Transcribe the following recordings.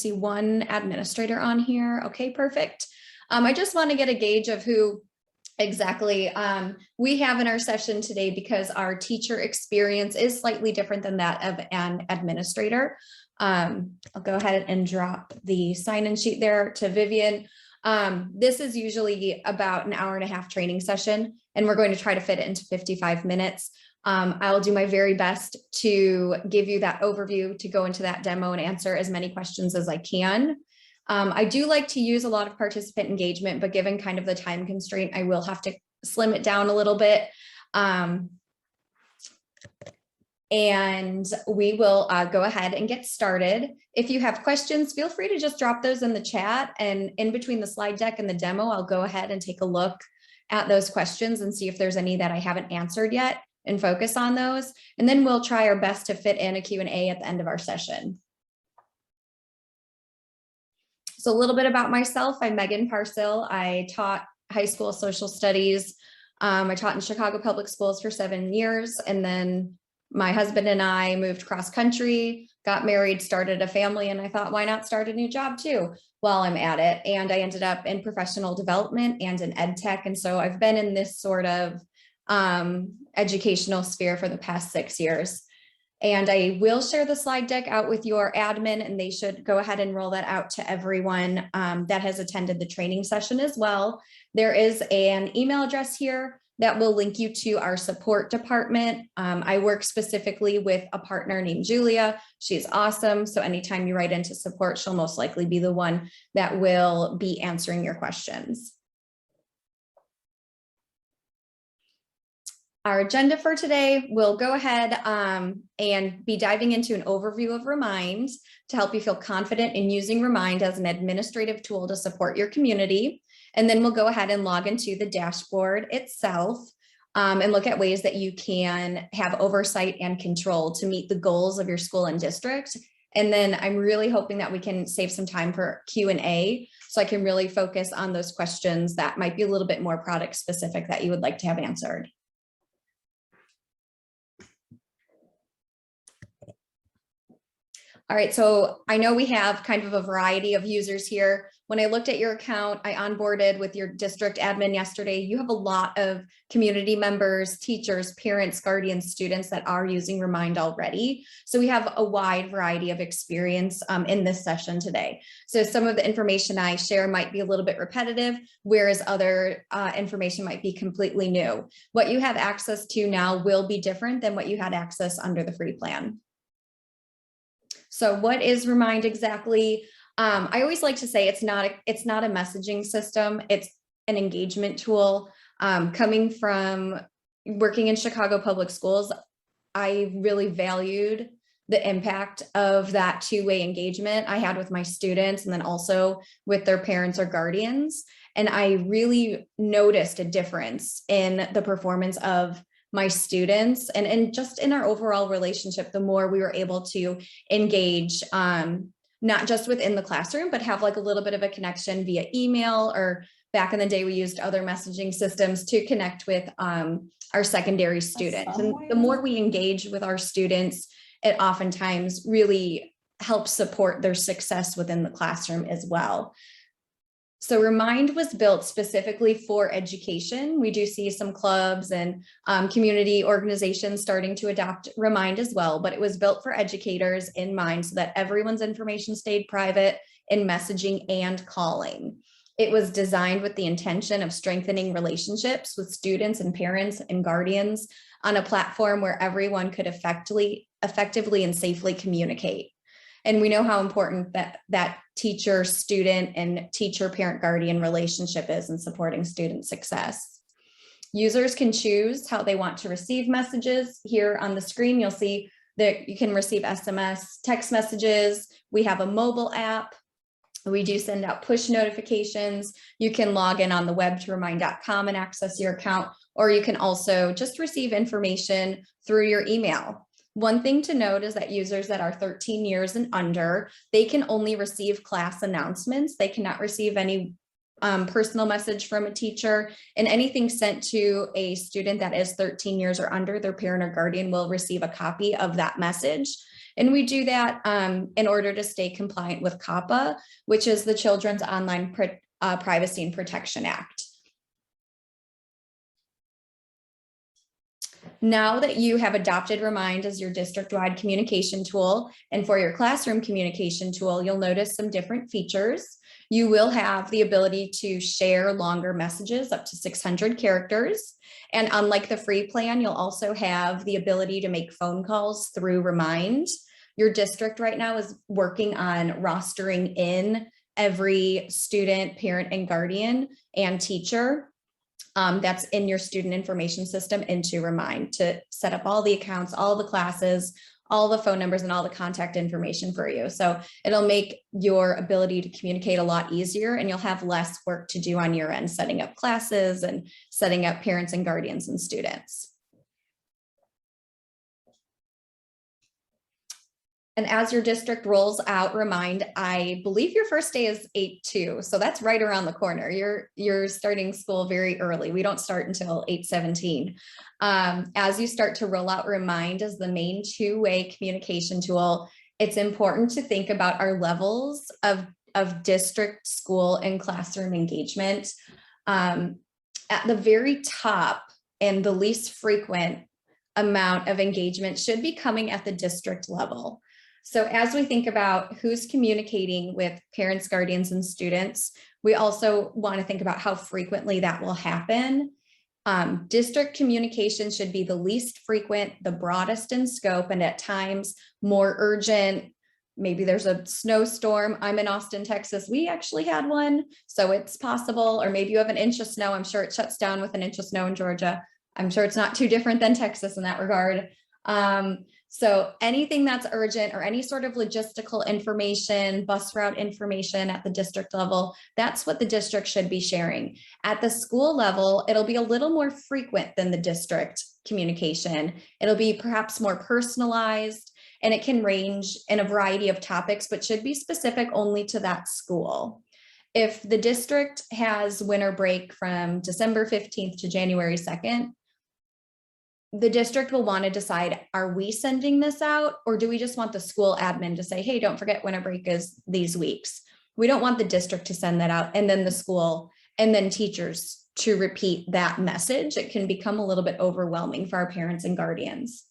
see one administrator on here. Okay, perfect. I just want to get a gauge of who exactly we have in our session today, because our teacher experience is slightly different than that of an administrator. I'll go ahead and drop the sign-in sheet there to Vivian. This is usually about an hour and a half training session, and we're going to try to fit it into 55 minutes. I'll do my very best to give you that overview, to go into that demo and answer as many questions as I can. I do like to use a lot of participant engagement, but given kind of the time constraint, I will have to slim it down a little bit. And we will go ahead and get started. If you have questions, feel free to just drop those in the chat, and in between the slide deck and the demo, I'll go ahead and take a look at those questions and see if there's any that I haven't answered yet and focus on those. And then we'll try our best to fit in a Q&A at the end of our session. So a little bit about myself. I'm Megan Parsill. I taught high school social studies. I taught in Chicago Public Schools for 7 years, and then my husband and I moved cross country, got married, started a family, and I thought, why not start a new job too while I'm at it? And I ended up in professional development and in ed tech. And so I've been in this sort of educational sphere for the past 6 years. And I will share the slide deck out with your admin, and they should go ahead and roll that out to everyone that has attended the training session as well. There is an email address here that will link you to our support department. I work specifically with a partner named Julia. She's awesome. So anytime you write into support, she'll most likely be the one that will be answering your questions. Our agenda for today, we'll go ahead and be diving into an overview of Remind to help you feel confident in using Remind as an administrative tool to support your community. And then we'll go ahead and log into the dashboard itself and look at ways that you can have oversight and control to meet the goals of your school and district. And then I'm really hoping that we can save some time for Q&A, so I can really focus on those questions that might be a little bit more product specific that you would like to have answered. All right, so I know we have kind of a variety of users here. When I looked at your account, I onboarded with your district admin yesterday. You have a lot of community members, teachers, parents, guardians, students that are using Remind already. So we have a wide variety of experience in this session today. So some of the information I share might be a little bit repetitive, whereas other information might be completely new. What you have access to now will be different than what you had access under the free plan. So what is Remind exactly? I always like to say it's not a messaging system. It's an engagement tool. Coming from working in Chicago Public Schools, I really valued the impact of that two-way engagement I had with my students, and then also with their parents or guardians. And I really noticed a difference in the performance of my students and just in our overall relationship, the more we were able to engage, not just within the classroom, but have like a little bit of a connection via email, or back in the day, we used other messaging systems to connect with our secondary students. And the more we engage with our students, it oftentimes really helps support their success within the classroom as well. So Remind was built specifically for education. We do see some clubs and community organizations starting to adopt Remind as well, but it was built for educators in mind so that everyone's information stayed private in messaging and calling. It was designed with the intention of strengthening relationships with students and parents and guardians on a platform where everyone could effectively and safely communicate. And we know how important that teacher, student, and teacher, parent, guardian relationship is in supporting student success. Users can choose how they want to receive messages. Here on the screen, you'll see that you can receive SMS, text messages. We have a mobile app. We do send out push notifications. You can log in on the web to remind.com and access your account, or you can also just receive information through your email. One thing to note is that users that are 13 years and under, they can only receive class announcements. They cannot receive any personal message from a teacher, and anything sent to a student that is 13 years or under, their parent or guardian will receive a copy of that message. And we do that in order to stay compliant with COPPA, which is the Children's Online Privacy and Protection Act. Now that you have adopted Remind as your district-wide communication tool, and for your classroom communication tool, you'll notice some different features. You will have the ability to share longer messages up to 600 characters. And unlike the free plan, you'll also have the ability to make phone calls through Remind. Your district right now is working on rostering in every student, parent, and guardian and teacher that's in your student information system into Remind to set up all the accounts, all the classes, all the phone numbers, and all the contact information for you. So it'll make your ability to communicate a lot easier, and you'll have less work to do on your end, setting up classes and setting up parents and guardians and students. And as your district rolls out Remind, I believe your first day is 8/2. So that's right around the corner. You're starting school very early. We don't start until 8/17. As you start to roll out Remind as the main two-way communication tool, it's important to think about our levels of district, school, and classroom engagement. At the very top and the least frequent amount of engagement should be coming at the district level. So as we think about who's communicating with parents, guardians, and students, we also want to think about how frequently that will happen. District communication should be the least frequent, the broadest in scope, and at times more urgent. Maybe there's a snowstorm. I'm in Austin, Texas. We actually had one, so it's possible. Or maybe you have an inch of snow. I'm sure it shuts down with an inch of snow in Georgia. I'm sure it's not too different than Texas in that regard. So anything that's urgent or any sort of logistical information, bus route information at the district level, that's what the district should be sharing. At the school level, it'll be a little more frequent than the district communication. It'll be perhaps more personalized, and it can range in a variety of topics, but should be specific only to that school. If the district has winter break from December 15th to January 2nd, the district will want to decide, are we sending this out, or do we just want the school admin to say, hey, don't forget winter break is these weeks? We don't want the district to send that out and then the school and then teachers to repeat that message. It can become a little bit overwhelming for our parents and guardians.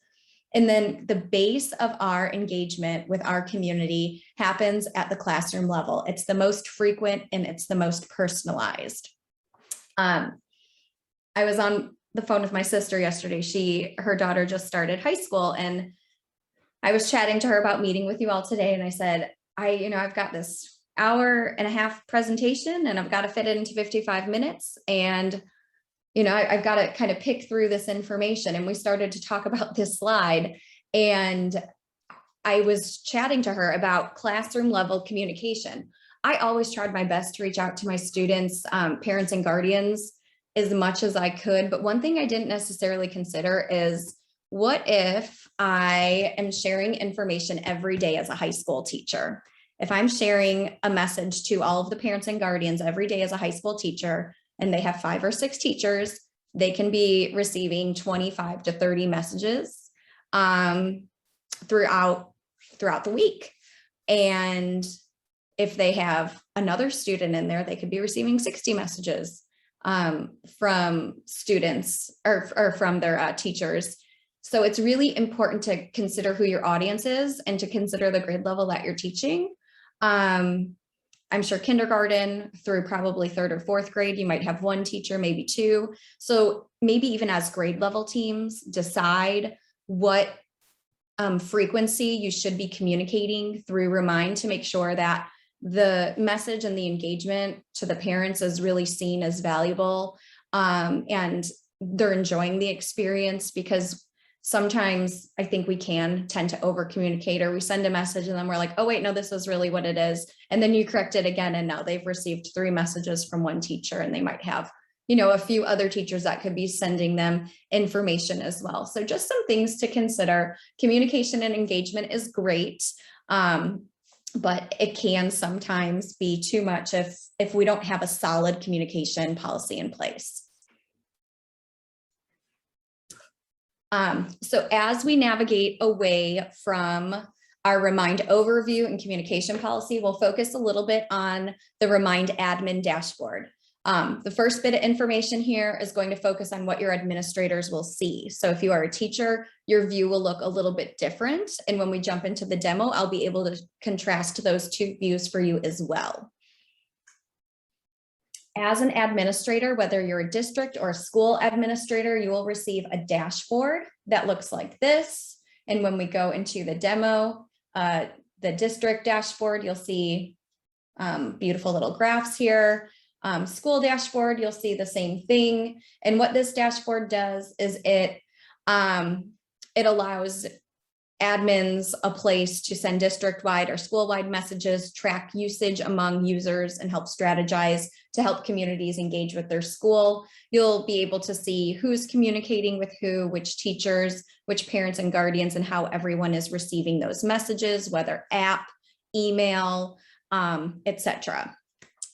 And then the base of our engagement with our community happens at the classroom level. It's the most frequent and it's the most personalized. I was on the phone with my sister yesterday. Her daughter just started high school, and I was chatting to her about meeting with you all today. And I said, I've got this hour-and-a-half presentation and I've got to fit it into 55 minutes. And, I've got to kind of pick through this information. And we started to talk about this slide, and I was chatting to her about classroom level communication. I always tried my best to reach out to my students, parents and guardians as much as I could. But one thing I didn't necessarily consider is, what if I am sharing information every day as a high school teacher? If I'm sharing a message to all of the parents and guardians every day as a high school teacher, and they have 5 or 6 teachers, they can be receiving 25 to 30 messages throughout the week. And if they have another student in there, they could be receiving 60 messages from students or from their teachers. So it's really important to consider who your audience is and to consider the grade level that you're teaching. I'm sure kindergarten through probably 3rd or 4th grade, you might have 1 teacher, maybe 2. So maybe even as grade level teams, decide what frequency you should be communicating through Remind to make sure that the message and the engagement to the parents is really seen as valuable, and they're enjoying the experience. Because sometimes I think we can tend to over communicate, or we send a message and then we're like, oh wait, no, this is really what it is. And then you correct it again, and now they've received 3 messages from 1 teacher, and they might have, a few other teachers that could be sending them information as well. So just some things to consider. Communication and engagement is great. But it can sometimes be too much if we don't have a solid communication policy in place. So as we navigate away from Our Remind overview and communication policy will focus a little bit on the Remind admin dashboard. The first bit of information here is going to focus on what your administrators will see. So if you are a teacher, your view will look a little bit different. And when we jump into the demo, I'll be able to contrast those two views for you as well. As an administrator, whether you're a district or a school administrator, you will receive a dashboard that looks like this. And when we go into the demo, the district dashboard, you'll see beautiful little graphs here. School dashboard, you'll see the same thing. And what this dashboard does is it allows admins a place to send district-wide or school-wide messages, track usage among users, and help strategize to help communities engage with their school. You'll be able to see who's communicating with who, which teachers, which parents and guardians, and how everyone is receiving those messages, whether app, email, etc.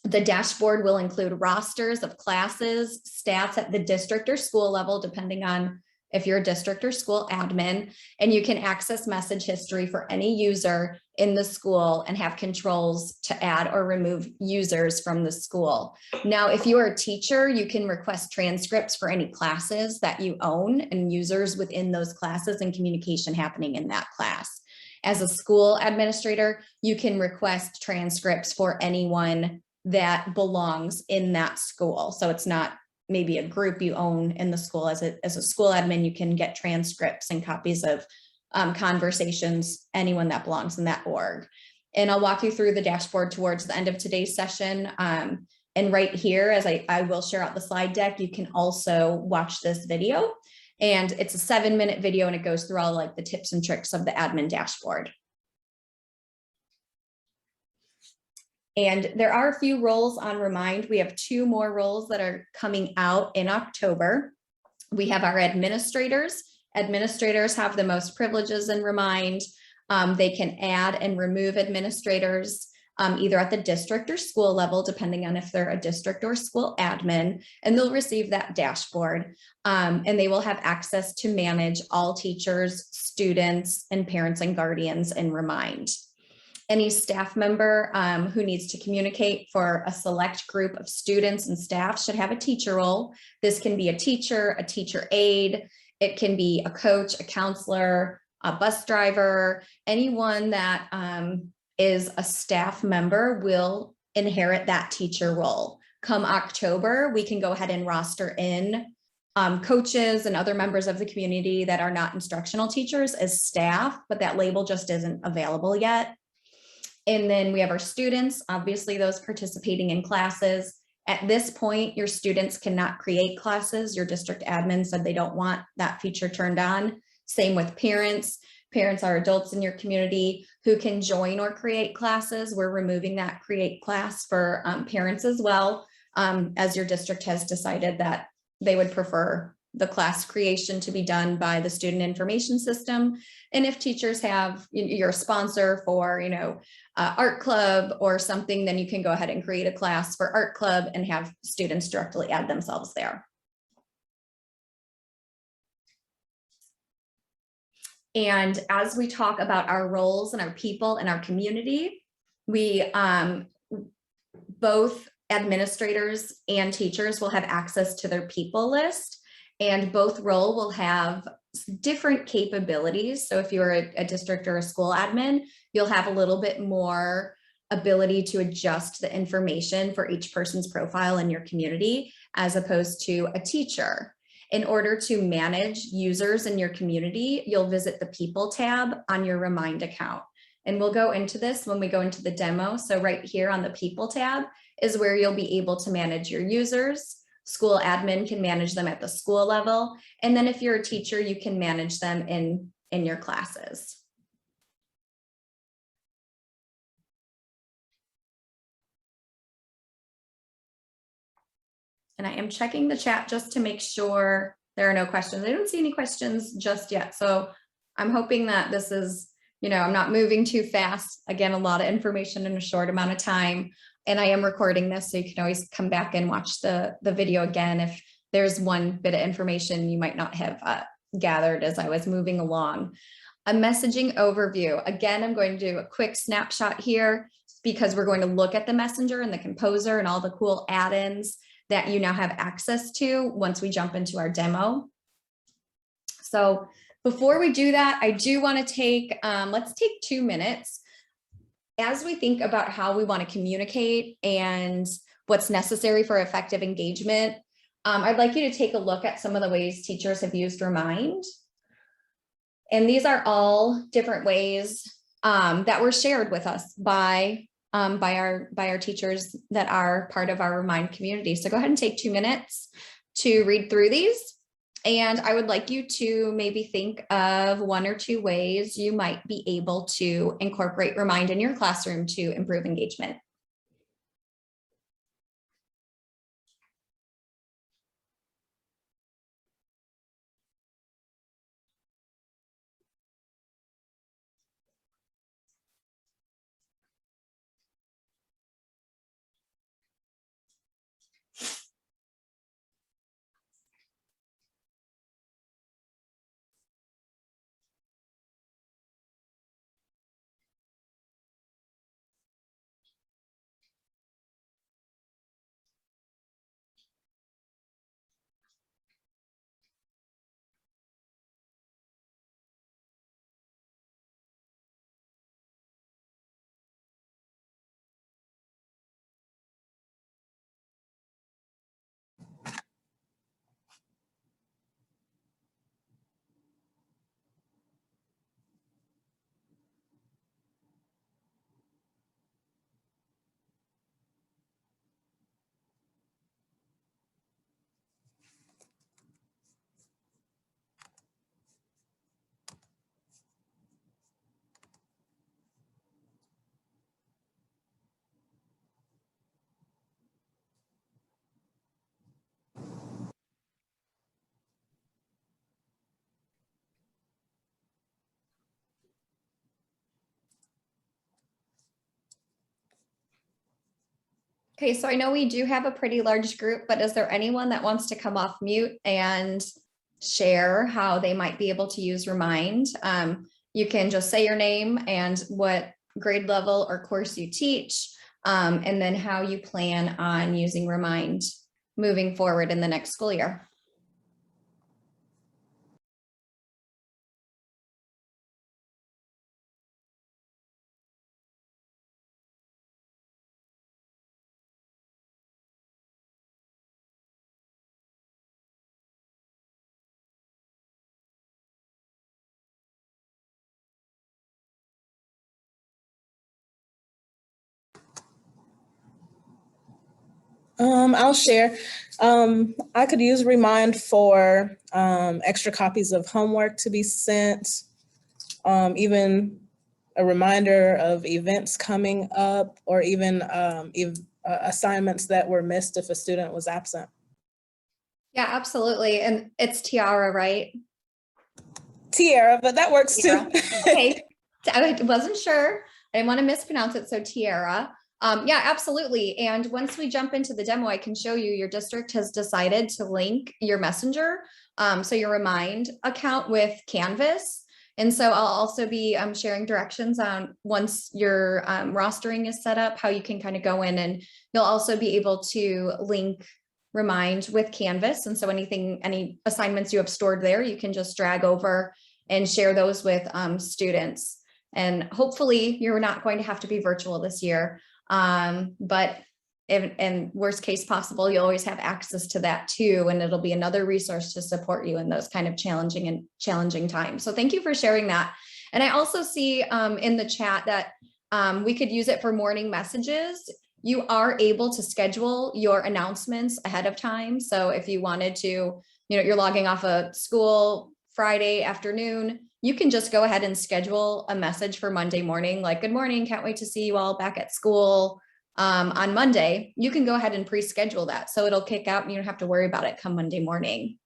The dashboard will include rosters of classes, stats at the district or school level, depending on if you're a district or school admin, and you can access message history for any user in the school and have controls to add or remove users from the school. Now, if you are a teacher, you can request transcripts for any classes that you own and users within those classes and communication happening in that class. As a school administrator, you can request transcripts for anyone that belongs in that school. So it's not maybe a group you own in the school. As a school admin, you can get transcripts and copies of conversations, anyone that belongs in that org. And I'll walk you through the dashboard towards the end of today's session. And right here, as I will share out the slide deck, you can also watch this video. And it's a 7-minute video and it goes through all like the tips and tricks of the admin dashboard. And there are a few roles on Remind. We have 2 more roles that are coming out in October. We have our administrators. Administrators have the most privileges in Remind. They can add and remove administrators either at the district or school level, depending on if they're a district or school admin, and they'll receive that dashboard. And they will have access to manage all teachers, students, and parents and guardians in Remind. Any staff member who needs to communicate for a select group of students and staff should have a teacher role. This can be a teacher aide, it can be a coach, a counselor, a bus driver, anyone that is a staff member will inherit that teacher role. Come October, we can go ahead and roster in coaches and other members of the community that are not instructional teachers as staff, but that label just isn't available yet. And then we have our students, obviously those participating in classes. At this point, your students cannot create classes. Your district admin said they don't want that feature turned on. Same with parents. Parents are adults in your community who can join or create classes. We're removing that create class for parents as well, as your district has decided that they would prefer the class creation to be done by the student information system. And if teachers have, you're a sponsor for, art club or something, then you can go ahead and create a class for art club and have students directly add themselves there. And as we talk about our roles and our people and our community, we both administrators and teachers will have access to their people list. And both role will have different capabilities. So if you're a district or a school admin, you'll have a little bit more ability to adjust the information for each person's profile in your community, as opposed to a teacher. In order to manage users in your community, you'll visit the People tab on your Remind account. And we'll go into this when we go into the demo. So right here on the People tab is where you'll be able to manage your users. School admin can manage them at the school level. And then if you're a teacher, you can manage them in your classes. And I am checking the chat just to make sure there are no questions. I don't see any questions just yet. So I'm hoping that this is, I'm not moving too fast. Again, a lot of information in a short amount of time. And I am recording this, so you can always come back and watch the video again if there's one bit of information you might not have gathered as I was moving along. A messaging overview. Again, I'm going to do a quick snapshot here because we're going to look at the messenger and the composer and all the cool add-ins that you now have access to once we jump into our demo. So before we do that, I do want to take, let's take 2 minutes as we think about how we want to communicate and what's necessary for effective engagement. I'd like you to take a look at some of the ways teachers have used Remind. And these are all different ways that were shared with us by our teachers that are part of our Remind community. So go ahead and take 2 minutes to read through these. And I would like you to maybe think of 1 or 2 ways you might be able to incorporate Remind in your classroom to improve engagement. Okay, so I know we do have a pretty large group, but is there anyone that wants to come off mute and share how they might be able to use Remind? You can just say your name and what grade level or course you teach, and then how you plan on using Remind moving forward in the next school year. I'll share. I could use Remind for extra copies of homework to be sent, even a reminder of events coming up, or even assignments that were missed if a student was absent. Yeah, absolutely. And it's Tiara, right? Tiara, but that works Tiara. too. Okay, I wasn't sure. I didn't want to mispronounce it, so Tiara. Yeah, absolutely. And once we jump into the demo, I can show you your district has decided to link your messenger, so your Remind account with Canvas. And so I'll also be sharing directions on once your rostering is set up, how you can kind of go in, and you'll also be able to link Remind with Canvas. And so any assignments you have stored there, you can just drag over and share those with students. And hopefully you're not going to have to be virtual this year. But in worst case possible, you always have access to that too. And it'll be another resource to support you in those kind of challenging times. So thank you for sharing that. And I also see in the chat that we could use it for morning messages. You are able to schedule your announcements ahead of time. So if you wanted to, you're logging off a school Friday afternoon, you can just go ahead and schedule a message for Monday morning, like, good morning, can't wait to see you all back at school on Monday. You can go ahead and pre-schedule that. So it'll kick out and you don't have to worry about it come Monday morning.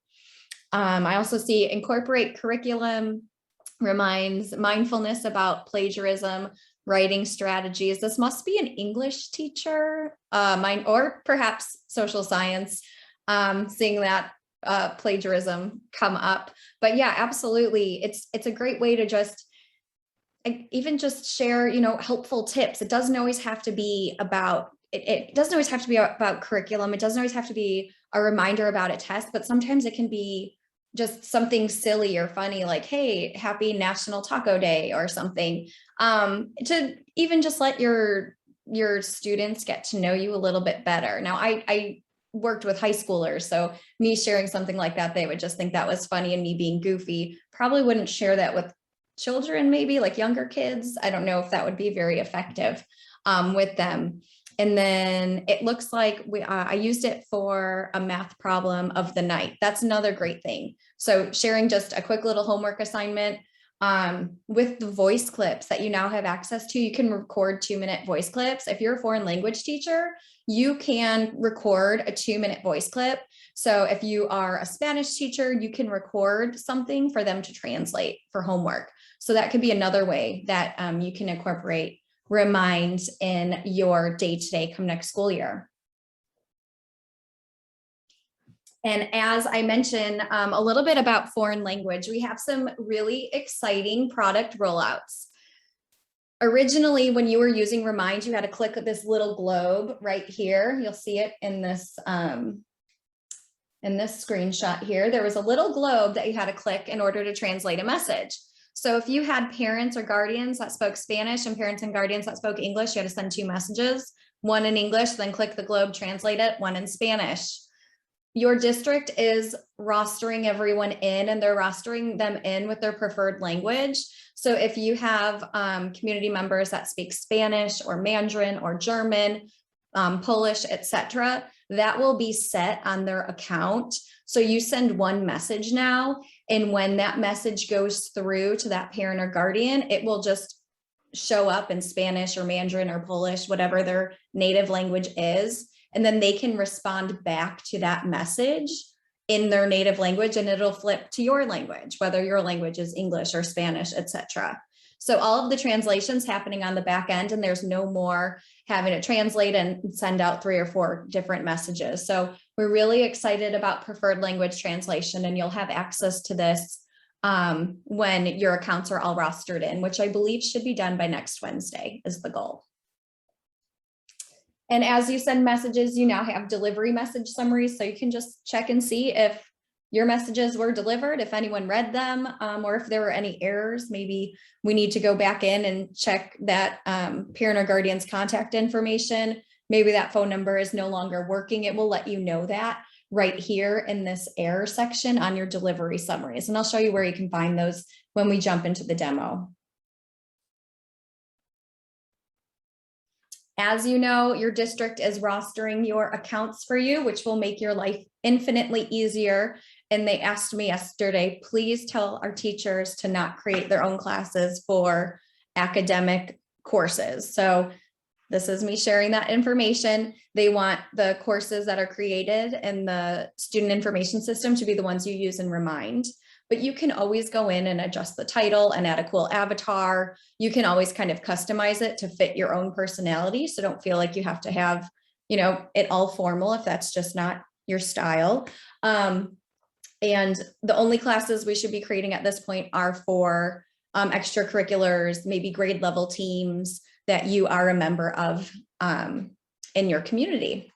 I also see incorporate curriculum, reminds mindfulness about plagiarism, writing strategies. This must be an English teacher, or perhaps social science, seeing that plagiarism come up. But yeah, absolutely. It's a great way to just even just share, helpful tips. It doesn't always have to be about, it doesn't always have to be about curriculum. It doesn't always have to be a reminder about a test, but sometimes it can be just something silly or funny, like, hey, happy National Taco Day or something, to even just let your students get to know you a little bit better. Now, I worked with high schoolers, so me sharing something like that, they would just think that was funny, and me being goofy, probably wouldn't share that with children, maybe like younger kids. I don't know if that would be very effective with them. And then it looks like I used it for a math problem of the night. That's another great thing. So sharing just a quick little homework assignment with the voice clips that you now have access to. You can record 2-minute voice clips. If you're a foreign language teacher, you can record a 2-minute voice clip. So if you are a Spanish teacher, you can record something for them to translate for homework. So that could be another way that you can incorporate Remind in your day-to-day come next school year. And as I mentioned a little bit about foreign language, we have some really exciting product rollouts. Originally, when you were using Remind, you had to click this little globe right here. You'll see it in this screenshot here. There was a little globe that you had to click in order to translate a message. So if you had parents or guardians that spoke Spanish and parents and guardians that spoke English, you had to send 2 messages, one in English, then click the globe, translate it, one in Spanish. Your district is rostering everyone in, and they're rostering them in with their preferred language. So if you have community members that speak Spanish or Mandarin or German, Polish, etc., that will be set on their account. So you send one message now, and when that message goes through to that parent or guardian, it will just show up in Spanish or Mandarin or Polish, whatever their native language is. And then they can respond back to that message in their native language, and it'll flip to your language, whether your language is English or Spanish, etc. So all of the translations happening on the back end, and there's no more having to translate and send out 3 or 4 different messages. So we're really excited about preferred language translation, and you'll have access to this when your accounts are all rostered in, which I believe should be done by next Wednesday is the goal. And as you send messages, you now have delivery message summaries, so you can just check and see if your messages were delivered, if anyone read them, or if there were any errors. Maybe we need to go back in and check that parent or guardian's contact information. Maybe that phone number is no longer working. It will let you know that right here in this error section on your delivery summaries. And I'll show you where you can find those when we jump into the demo. As you know, your district is rostering your accounts for you, which will make your life infinitely easier. And they asked me yesterday, please tell our teachers to not create their own classes for academic courses. So this is me sharing that information. They want the courses that are created in the student information system to be the ones you use in Remind. But you can always go in and adjust the title and add a cool avatar. You can always kind of customize it to fit your own personality. So don't feel like you have to have, it all formal if that's just not your style. And the only classes we should be creating at this point are for extracurriculars, maybe grade level teams that you are a member of in your community.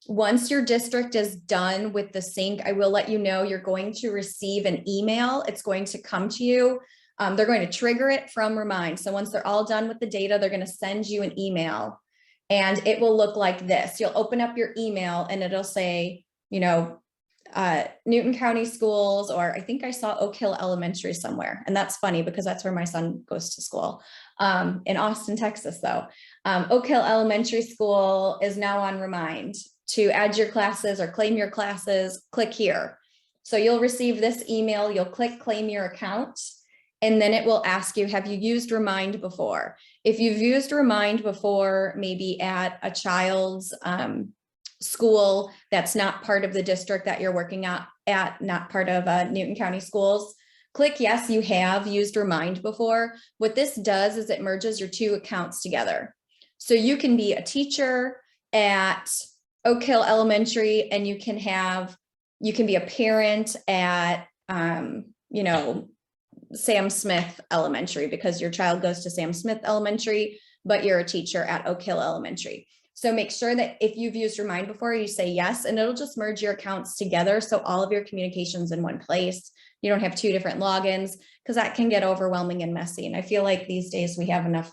Once your district is done with the sync, I will let you know you're going to receive an email. It's going to come to you. They're going to trigger it from Remind. So once they're all done with the data, they're going to send you an email, and it will look like this. You'll open up your email and it'll say, Newton County Schools, or I think I saw Oak Hill Elementary somewhere. And that's funny because that's where my son goes to school, in Austin, Texas, though. Oak Hill Elementary School is now on Remind. To add your classes or claim your classes, click here. So you'll receive this email, you'll click claim your account, and then it will ask you, have you used Remind before? If you've used Remind before, maybe at a child's school that's not part of the district that you're working at not part of Newton County Schools, click yes, you have used Remind before. What this does is it merges your 2 accounts together. So you can be a teacher at Oak Hill Elementary, and you can be a parent at, Sam Smith Elementary because your child goes to Sam Smith Elementary, but you're a teacher at Oak Hill Elementary. So make sure that if you've used Remind before, you say yes, and it'll just merge your accounts together. So all of your communications in one place. You don't have two different logins because that can get overwhelming and messy. And I feel like these days we have enough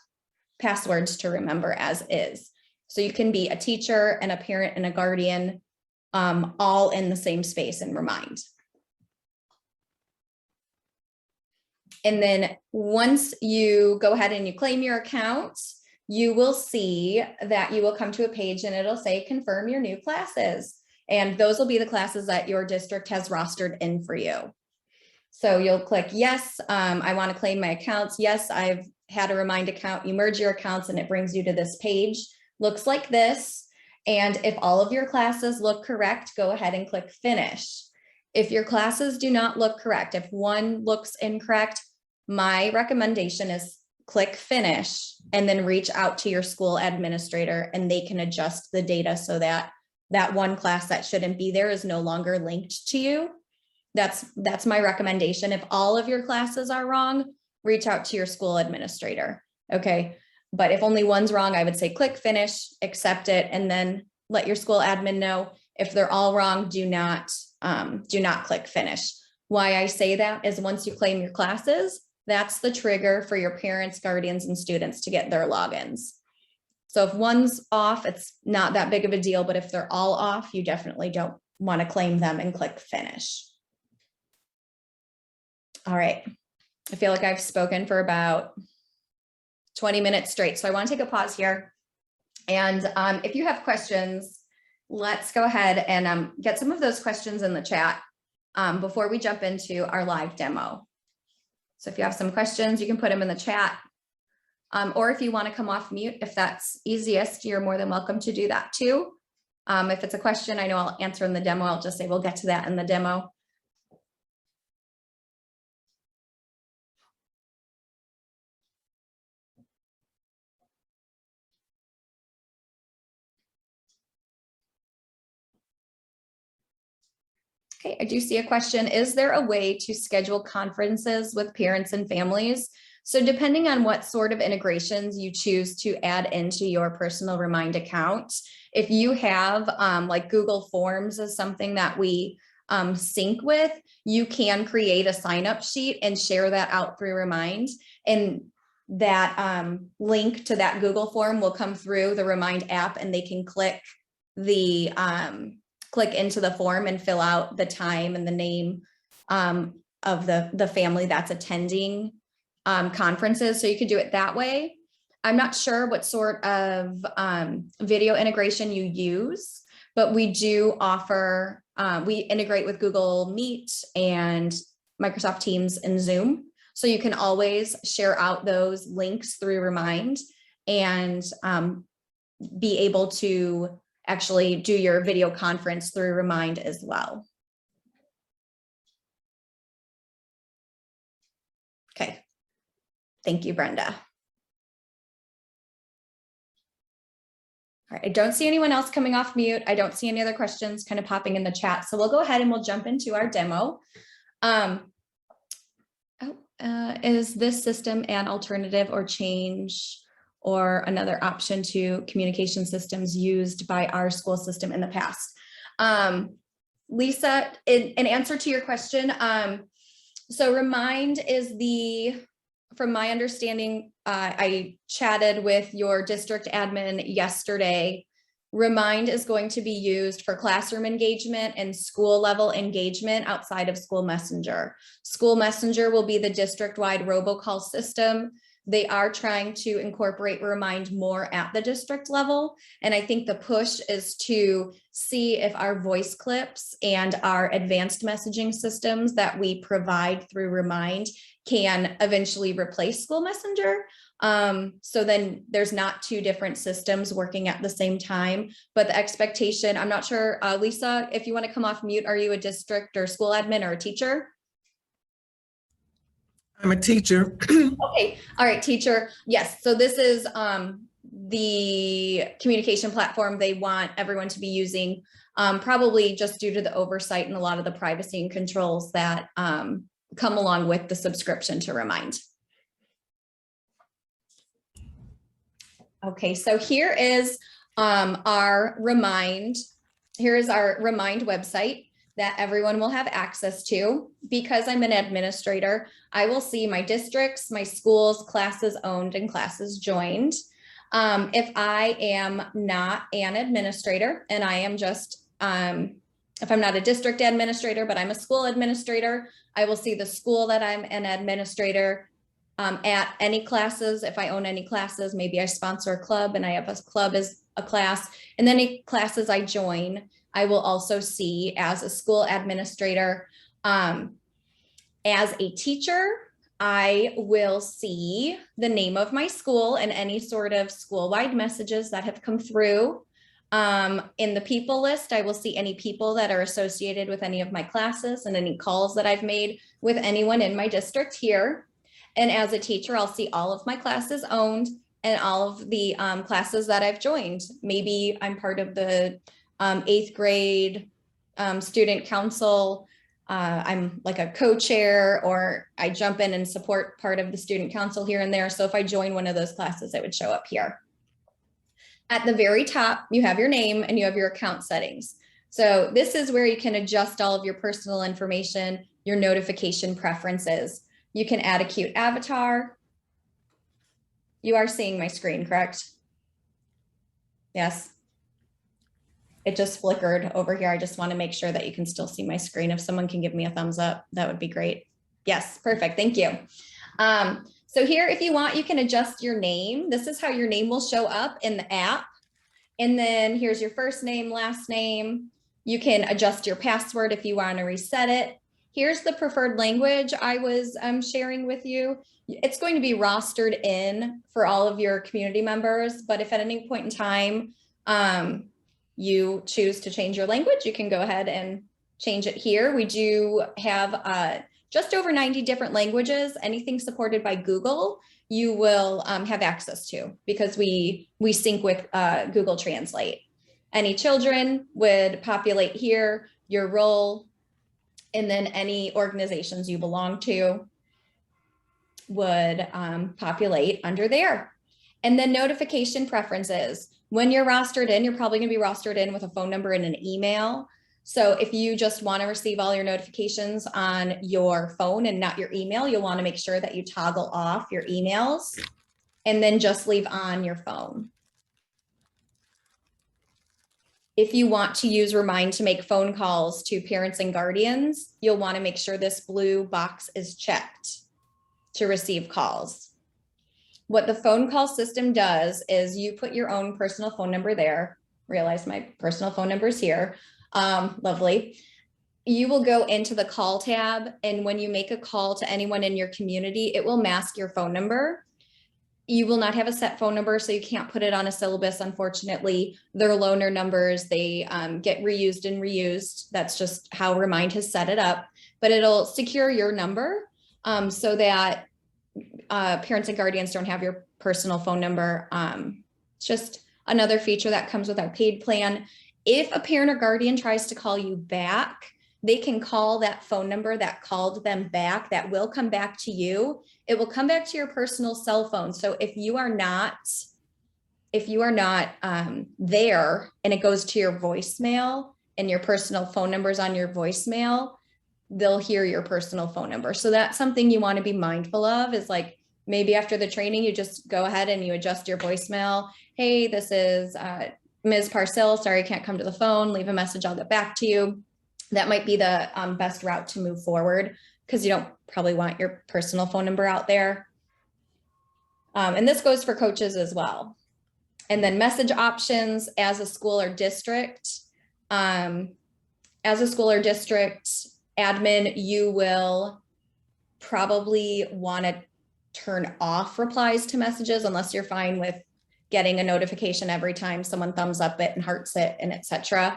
passwords to remember as is. So you can be a teacher and a parent and a guardian all in the same space in Remind. And then once you go ahead and you claim your account, you will see that you will come to a page and it'll say confirm your new classes. And those will be the classes that your district has rostered in for you. So you'll click yes, I want to claim my accounts. Yes, I've had a Remind account. You merge your accounts and it brings you to this page. Looks like this. And if all of your classes look correct, go ahead and click finish. If your classes do not look correct, if one looks incorrect, my recommendation is click finish and then reach out to your school administrator and they can adjust the data so that that one class that shouldn't be there is no longer linked to you. That's my recommendation. If all of your classes are wrong, reach out to your school administrator. Okay. But if only one's wrong, I would say click finish, accept it, and then let your school admin know. If they're all wrong, do not click finish. Why I say that is once you claim your classes, that's the trigger for your parents, guardians, and students to get their logins. So if one's off, it's not that big of a deal, but if they're all off, you definitely don't want to claim them and click finish. All right. I feel like I've spoken for about 20 minutes straight. So I want to take a pause here. And if you have questions, let's go ahead and get some of those questions in the chat before we jump into our live demo. So if you have some questions, you can put them in the chat. Or if you want to come off mute, if that's easiest, you're more than welcome to do that too. If it's a question I know I'll answer in the demo, I'll just say we'll get to that in the demo. Okay, I do see a question. Is there a way to schedule conferences with parents and families? So depending on what sort of integrations you choose to add into your personal Remind account, if you have like Google Forms is something that we sync with, you can create a sign-up sheet and share that out through Remind. And that link to that Google form will come through the Remind app and they can click the click into the form and fill out the time and the name of the family that's attending conferences. So you could do it that way. I'm not sure what sort of video integration you use, but we do offer, we integrate with Google Meet and Microsoft Teams and Zoom. So you can always share out those links through Remind and be able to actually do your video conference through Remind as well. Okay. Thank you, Brenda. All right, I don't see anyone else coming off mute. I don't see any other questions kind of popping in the chat. So we'll go ahead and we'll jump into our demo. Is this system an alternative or change or another option to communication systems used by our school system in the past? Lisa, in answer to your question, so Remind is from my understanding, I chatted with your district admin yesterday. Remind is going to be used for classroom engagement and school level engagement outside of School Messenger. School Messenger will be the district-wide robocall system. They are trying to incorporate Remind more at the district level. And I think the push is to see if our voice clips and our advanced messaging systems that we provide through Remind can eventually replace School Messenger. So then there's not two different systems working at the same time, but the expectation, I'm not sure, Lisa, if you want to come off mute, are you a district or school admin or a teacher? I'm a teacher. Okay, all right, teacher. Yes, so this is the communication platform they want everyone to be using, probably just due to the oversight and a lot of the privacy and controls that come along with the subscription to Remind. Okay, so here is our Remind. Here is our Remind website that everyone will have access to. Because I'm an administrator, I will see my districts, my schools, classes owned, and classes joined. If I am not an administrator and I am just, if I'm not a district administrator, but I'm a school administrator, I will see the school that I'm an administrator at any classes. If I own any classes, maybe I sponsor a club and I have a club as a class, and then any classes I join, I will also see as a school administrator. As a teacher, I will see the name of my school and any sort of school-wide messages that have come through. In the people list, I will see any people that are associated with any of my classes and any calls that I've made with anyone in my district here. And as a teacher, I'll see all of my classes owned and all of the classes that I've joined. Maybe I'm part of the 8th grade student council. I'm like a co-chair, or I jump in and support part of the student council here and there. So if I join one of those classes, it would show up here. At the very top, you have your name and you have your account settings. So this is where you can adjust all of your personal information, your notification preferences. You can add a cute avatar. You are seeing my screen, correct? Yes. It just flickered over here. I just want to make sure that you can still see my screen. If someone can give me a thumbs up, that would be great. Yes, perfect. Thank you. So here, if you want, you can adjust your name. This is how your name will show up in the app. And then here's your first name, last name. You can adjust your password if you want to reset it. Here's the preferred language I was sharing with you. It's going to be rostered in for all of your community members, but if at any point in time you choose to change your language, you can go ahead and change it here. We do have just over 90 different languages. Anything supported by Google, you will have access to, because we sync with Google Translate. Any children would populate here, your role, and then any organizations you belong to would populate under there. And then notification preferences. When you're rostered in, you're probably gonna be rostered in with a phone number and an email. So if you just wanna receive all your notifications on your phone and not your email, you'll wanna make sure that you toggle off your emails and then just leave on your phone. If you want to use Remind to make phone calls to parents and guardians, you'll want to make sure this blue box is checked to receive calls. What the phone call system does is you put your own personal phone number there. Realize my personal phone number is here. Lovely. You will go into the call tab, and when you make a call to anyone in your community, it will mask your phone number. You will not have a set phone number, so you can't put it on a syllabus, unfortunately. They're loaner numbers. They get reused and reused. That's just how Remind has set it up. But it'll secure your number so that parents and guardians don't have your personal phone number. It's just another feature that comes with our paid plan. If a parent or guardian tries to call you back, they can call that phone number that called them back. That will come back to you. It will come back to your personal cell phone. So if you are not there and it goes to your voicemail and your personal phone number is on your voicemail, they'll hear your personal phone number. So that's something you want to be mindful of, is like maybe after the training, you just go ahead and you adjust your voicemail. Hey, this is Ms. Parcell. Sorry, I can't come to the phone. Leave a message. I'll get back to you. That might be the best route to move forward, because you don't probably want your personal phone number out there. And this goes for coaches as well. And then message options as a school or district. As a school or district admin, you will probably want to turn off replies to messages unless you're fine with getting a notification every time someone thumbs up it and hearts it and etc.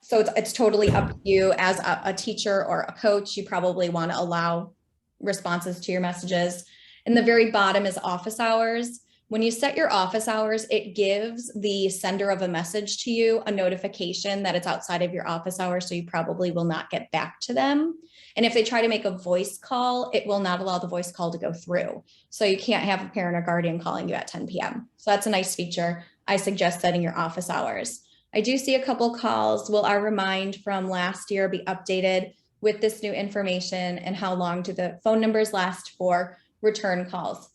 So it's totally up to you. As a teacher or a coach, you probably want to allow responses to your messages. And the very bottom is office hours. When you set your office hours, it gives the sender of a message to you a notification that it's outside of your office hours, so you probably will not get back to them. And if they try to make a voice call, it will not allow the voice call to go through. So you can't have a parent or guardian calling you at 10 p.m. So that's a nice feature. I suggest setting your office hours. I do see a couple calls. Will our remind from last year be updated with this new information, and how long do the phone numbers last for return calls?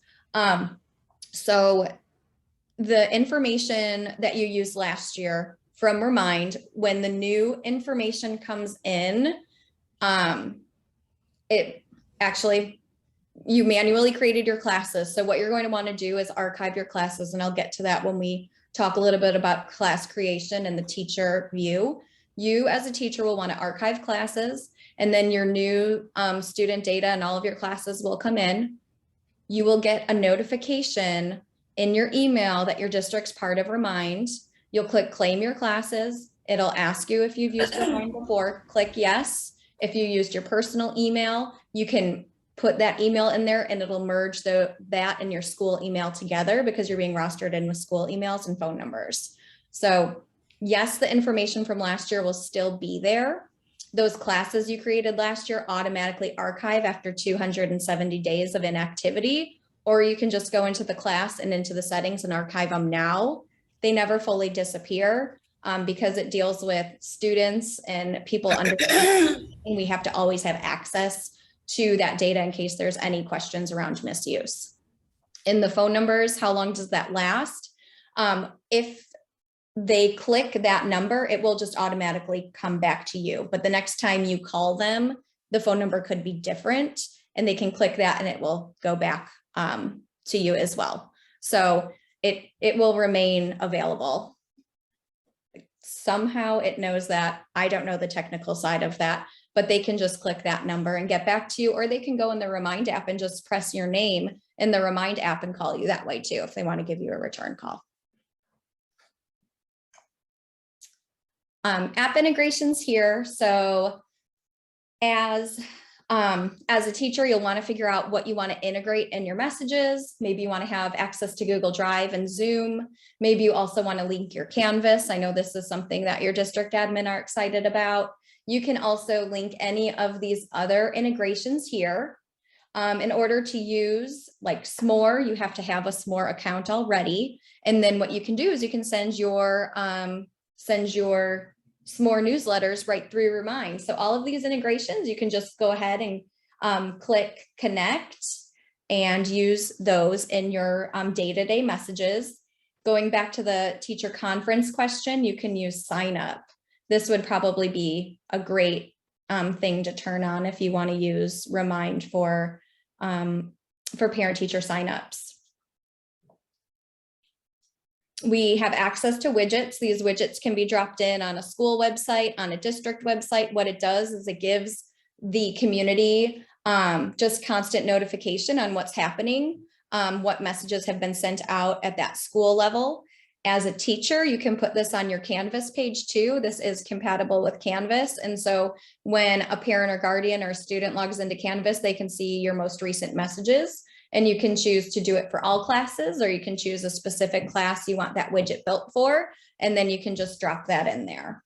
So the information that you used last year from Remind, when the new information comes in, it actually, you manually created your classes. So what you're going to want to do is archive your classes, and I'll get to that when we talk a little bit about class creation and the teacher view. You as a teacher will want to archive classes, and then your new student data and all of your classes will come in. You will get a notification in your email that your district's part of Remind. You'll click claim your classes. It'll ask you if you've used Remind before. Click yes. If you used your personal email, you can put that email in there, and it'll merge that and your school email together, because you're being rostered in with school emails and phone numbers. So yes, the information from last year will still be there. Those classes you created last year automatically archive after 270 days of inactivity, or you can just go into the class and into the settings and archive them now. They never fully disappear because it deals with students and people under, and we have to always have access to that data in case there's any questions around misuse. In the phone numbers, how long does that last? If they click that number, it will just automatically come back to you. But the next time you call them, the phone number could be different, and they can click that and it will go back to you as well. So it will remain available. Somehow it knows that. I don't know the technical side of that, but they can just click that number and get back to you, or they can go in the Remind app and just press your name in the Remind app and call you that way too, if they want to give you a return call. App integrations here. So as a teacher, you'll want to figure out what you want to integrate in your messages. Maybe you want to have access to Google Drive and Zoom. Maybe you also want to link your Canvas. I know this is something that your district admin are excited about. You can also link any of these other integrations here. In order to use like S'more, you have to have a S'more account already. And then what you can do is you can send your S'more newsletters right through Remind. So all of these integrations, you can just go ahead and click connect and use those in your day-to-day messages. Going back to the teacher conference question, you can use sign up. This would probably be a great thing to turn on if you want to use Remind for parent-teacher signups. We have access to widgets. These widgets can be dropped in on a school website, on a district website. What it does is it gives the community just constant notification on what's happening, what messages have been sent out at that school level. As a teacher, you can put this on your Canvas page too. This is compatible with Canvas. And so when a parent or guardian or student logs into Canvas, they can see your most recent messages. And you can choose to do it for all classes, or you can choose a specific class you want that widget built for, and then you can just drop that in there.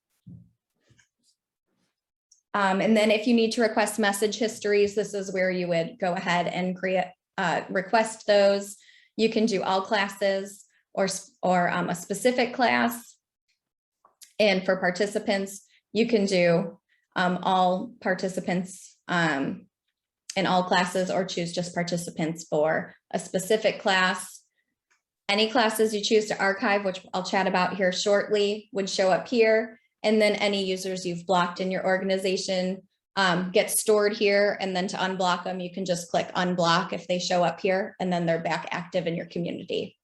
And then if you need to request message histories, this is where you would go ahead and request those. You can do all classes or a specific class. And for participants, you can do all participants in all classes, or choose just participants for a specific class. Any classes you choose to archive, which I'll chat about here shortly, would show up here. And then any users you've blocked in your organization get stored here. And then to unblock them, you can just click unblock if they show up here, and then they're back active in your community.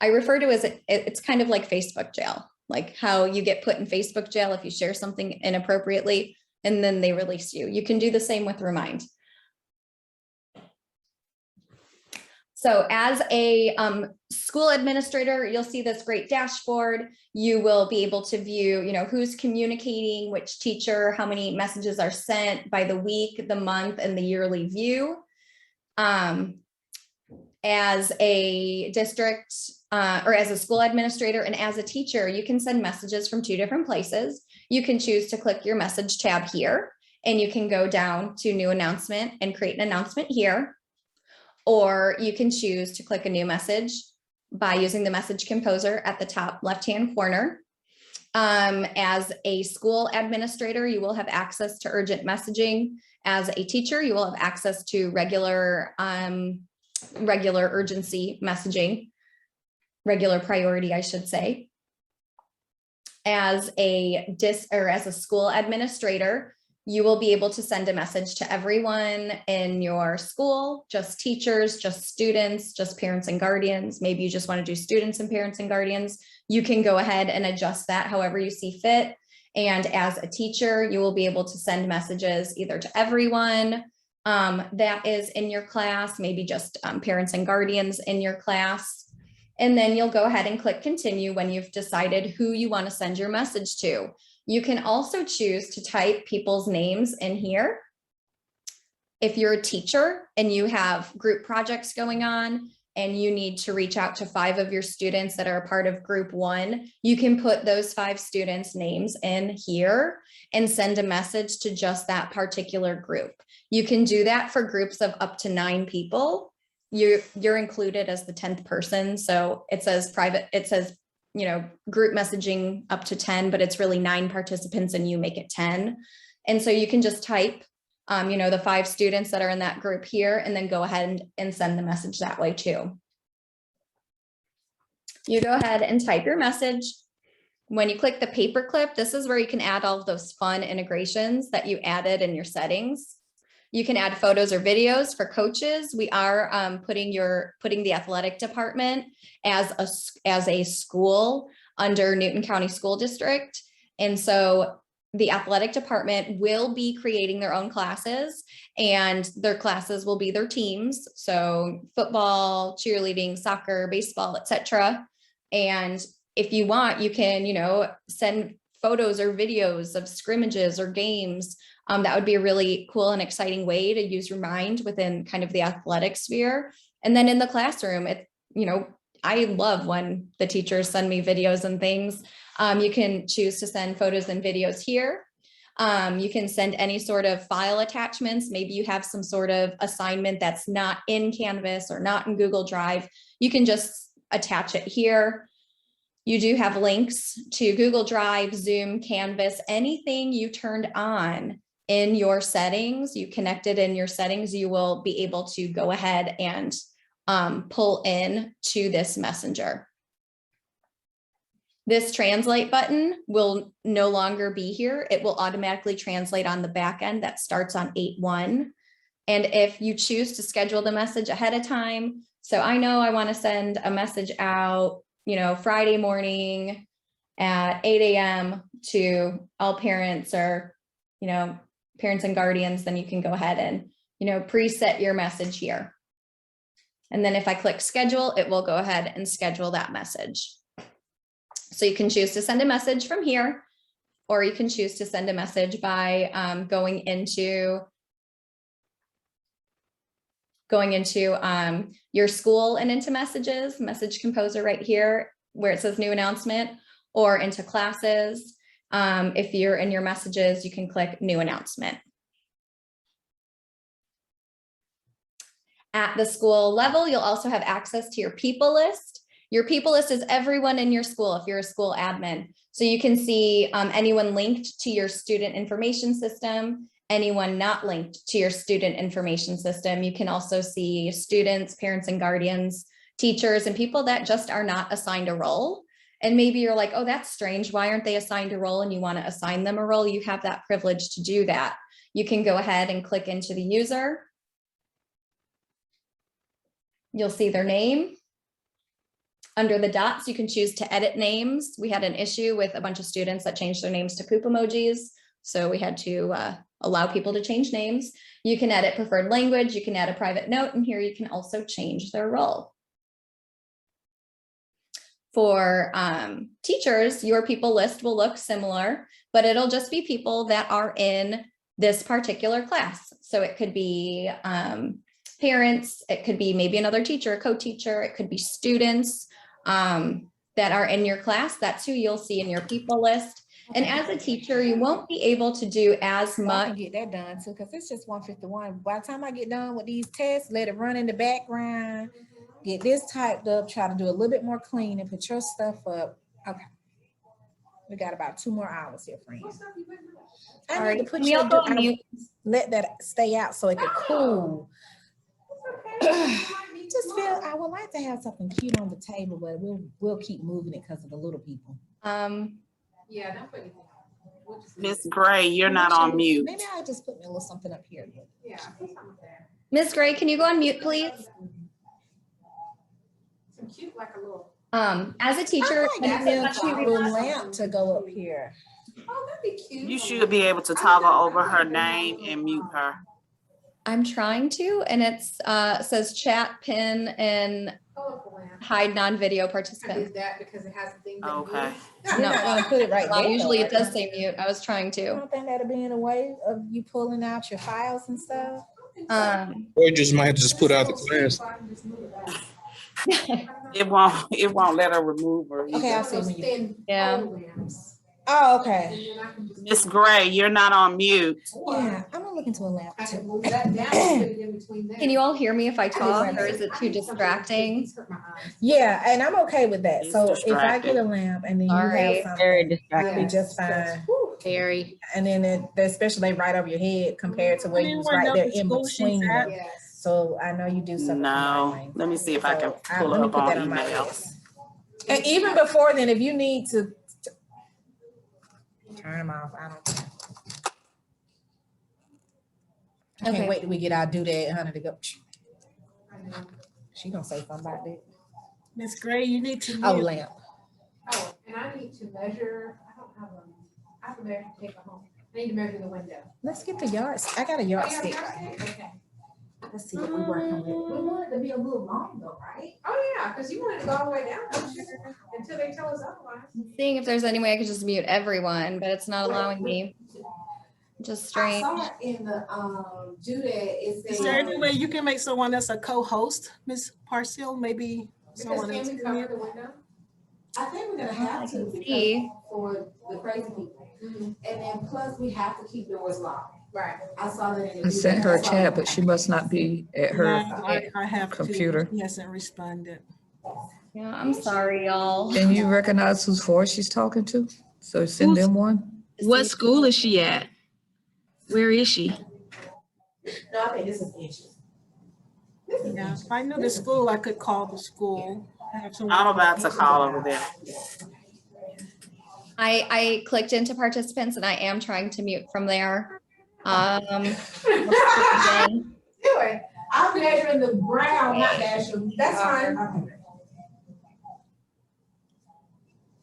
I refer to as it's kind of like Facebook jail, like how you get put in Facebook jail if you share something inappropriately, and then they release you. You can do the same with Remind. So as a school administrator, you'll see this great dashboard. You will be able to view, who's communicating, which teacher, how many messages are sent by the week, the month, and the yearly view. as a district or as a school administrator and as a teacher, you can send messages from two different places. You can choose to click your message tab here, and you can go down to new announcement and create an announcement here. Or you can choose to click a new message by using the message composer at the top left-hand corner. As a school administrator, you will have access to urgent messaging. As a teacher, you will have access to regular urgency messaging, regular priority, I should say. As a school administrator, you will be able to send a message to everyone in your school, just teachers, just students, just parents and guardians. Maybe you just want to do students and parents and guardians. You can go ahead and adjust that however you see fit. And as a teacher, you will be able to send messages either to everyone that is in your class, maybe just parents and guardians in your class. And then you'll go ahead and click continue when you've decided who you want to send your message to. You can also choose to type people's names in here. If you're a teacher and you have group projects going on and you need to reach out to 5 of your students that are a part of group 1, you can put those 5 students' names in here and send a message to just that particular group. You can do that for groups of up to 9 people. You're included as the 10th person. So it says group messaging up to 10, but it's really 9 participants and you make it 10. And so you can just type, the 5 students that are in that group here, and then go ahead and send the message that way too. You go ahead and type your message. When you click the paperclip, this is where you can add all of those fun integrations that you added in your settings. You can add photos or videos for coaches. We are putting the athletic department as a school under Newton County School District. And so the athletic department will be creating their own classes, and their classes will be their teams. So football, cheerleading, soccer, baseball, etc. And if you want, you can, send photos or videos of scrimmages or games. That would be a really cool and exciting way to use Remind within kind of the athletic sphere. And then in the classroom, I love when the teachers send me videos and things. You can choose to send photos and videos here. You can send any sort of file attachments. Maybe you have some sort of assignment that's not in Canvas or not in Google Drive. You can just attach it here. You do have links to Google Drive, Zoom, Canvas, anything you turned on in your settings, you connected in your settings, you will be able to go ahead and pull in to this messenger. This translate button will no longer be here. It will automatically translate on the back end that starts on 8/1. And if you choose to schedule the message ahead of time, so I know I want to send a message out, Friday morning at 8 a.m. to all parents or, parents and guardians, then you can go ahead and, preset your message here. And then if I click schedule, it will go ahead and schedule that message. So you can choose to send a message from here, or you can choose to send a message by going into your school and into messages, message composer right here where it says new announcement, or into classes. If you're in your messages, you can click new announcement. At the school level, you'll also have access to your people list. Your people list is everyone in your school if you're a school admin. So you can see anyone linked to your student information system, anyone not linked to your student information system. You can also see students, parents and guardians, teachers, and people that just are not assigned a role. And maybe you're like, oh, that's strange. Why aren't they assigned a role? And you want to assign them a role. You have that privilege to do that. You can go ahead and click into the user. You'll see their name. Under the dots, you can choose to edit names. We had an issue with a bunch of students that changed their names to poop emojis. So we had to allow people to change names. You can edit preferred language. You can add a private note. And here you can also change their role. For teachers, your people list will look similar, but it'll just be people that are in this particular class. So it could be parents, it could be maybe another teacher, a co-teacher, it could be students that are in your class. That's who you'll see in your people list. And as a teacher, you won't be able to do as So I much. can get that done too, because it's just 1:51. By the time I get done with these tests, let it run in the background, get this typed up, try to do a little bit more clean and put your stuff up. Okay. We got about 2 more hours here, friends. I All need right, to put can we all go on your, mute? let that stay out so it can cool. Just feel, I would like to have something cute on the table, but we'll keep moving it because of the little people. Yeah, don't put anything on. Miss Gray, you're not on mute. Maybe I'll just put me a little something up here. Yeah, put something there. Ms. Gray, can you go on mute, please? Some cute, like a little, As a teacher, That's a cute little lamp to go up here. oh, that'd be cute. You should be able to toggle over her name and mute her. I'm trying to, and it's says chat, pin, and Colorful lamp. hide non-video I participants. did that because it has the thing. that Okay. moves. You're not gonna put it right Well, there. usually though, it does are say mute. I was trying you? to. Don't think that'll be in the way of you pulling out your files and stuff? Or just might just put out the class. It won't let her remove her. Okay, I'll see Those when you. thin Yeah. pole lamps. Oh, okay. And then I can just- Miss Gray, you're not on mute. Yeah, I'm gonna look into a lamp I can too. move that down and put it in between there. Can you all hear me if I talk, right or is it too distracting? These hurt my eyes. Yeah, and I'm okay with that. It's So if I distracting. get a lamp and then you Alright. have Very something, I'll be distracting. just fine. Whew. Very. And then especially right over your head compared to where you was right there in between them. Yes. So I know you do something. No, let me see if I can pull Let it me up put that on on my email. list. And even before then, if you need to turn them off, I don't. I Okay. can't wait till we get our due date, honey, to go. I know. She gonna say something about that. Miss Gray, you need to Oh, mute. lamp. Oh, and I need to measure, I have to measure, take it home. I need to measure the window. Let's get the yards. I got a Oh, you have a yardstick. yardstick? Okay. Let's see what we're working with. We want it to be a little long though, right? Oh, yeah, because you want it to go all the way down don't you? Until they tell us otherwise. Seeing if there's any way I could just mute everyone, but it's not allowing me. Just I strange. saw it in the Judah, it Is there any said, way you can make someone that's a co-host, Ms. Parcell, maybe Because someone can else we can cover mute? the window? I think we're gonna I have to can because see. for the crazy people. Mhm. And then plus we have to keep doors locked. Right. I saw that in the. I sent her a Judah. chat, but she must not be at No, her. I have to. computer. He hasn't responded. Yeah, I'm sorry, y'all. Can you recognize whose voice she's talking to? So send them one. What school is she at? Where is she? No, I think this is inches. This is Yeah, inches. if I knew the school, I could call the school. Have someone- I'm about to call over there. I clicked into participants and I am trying to mute from there. Do it. I'm measuring the ground, not measuring. That's fine. Okay.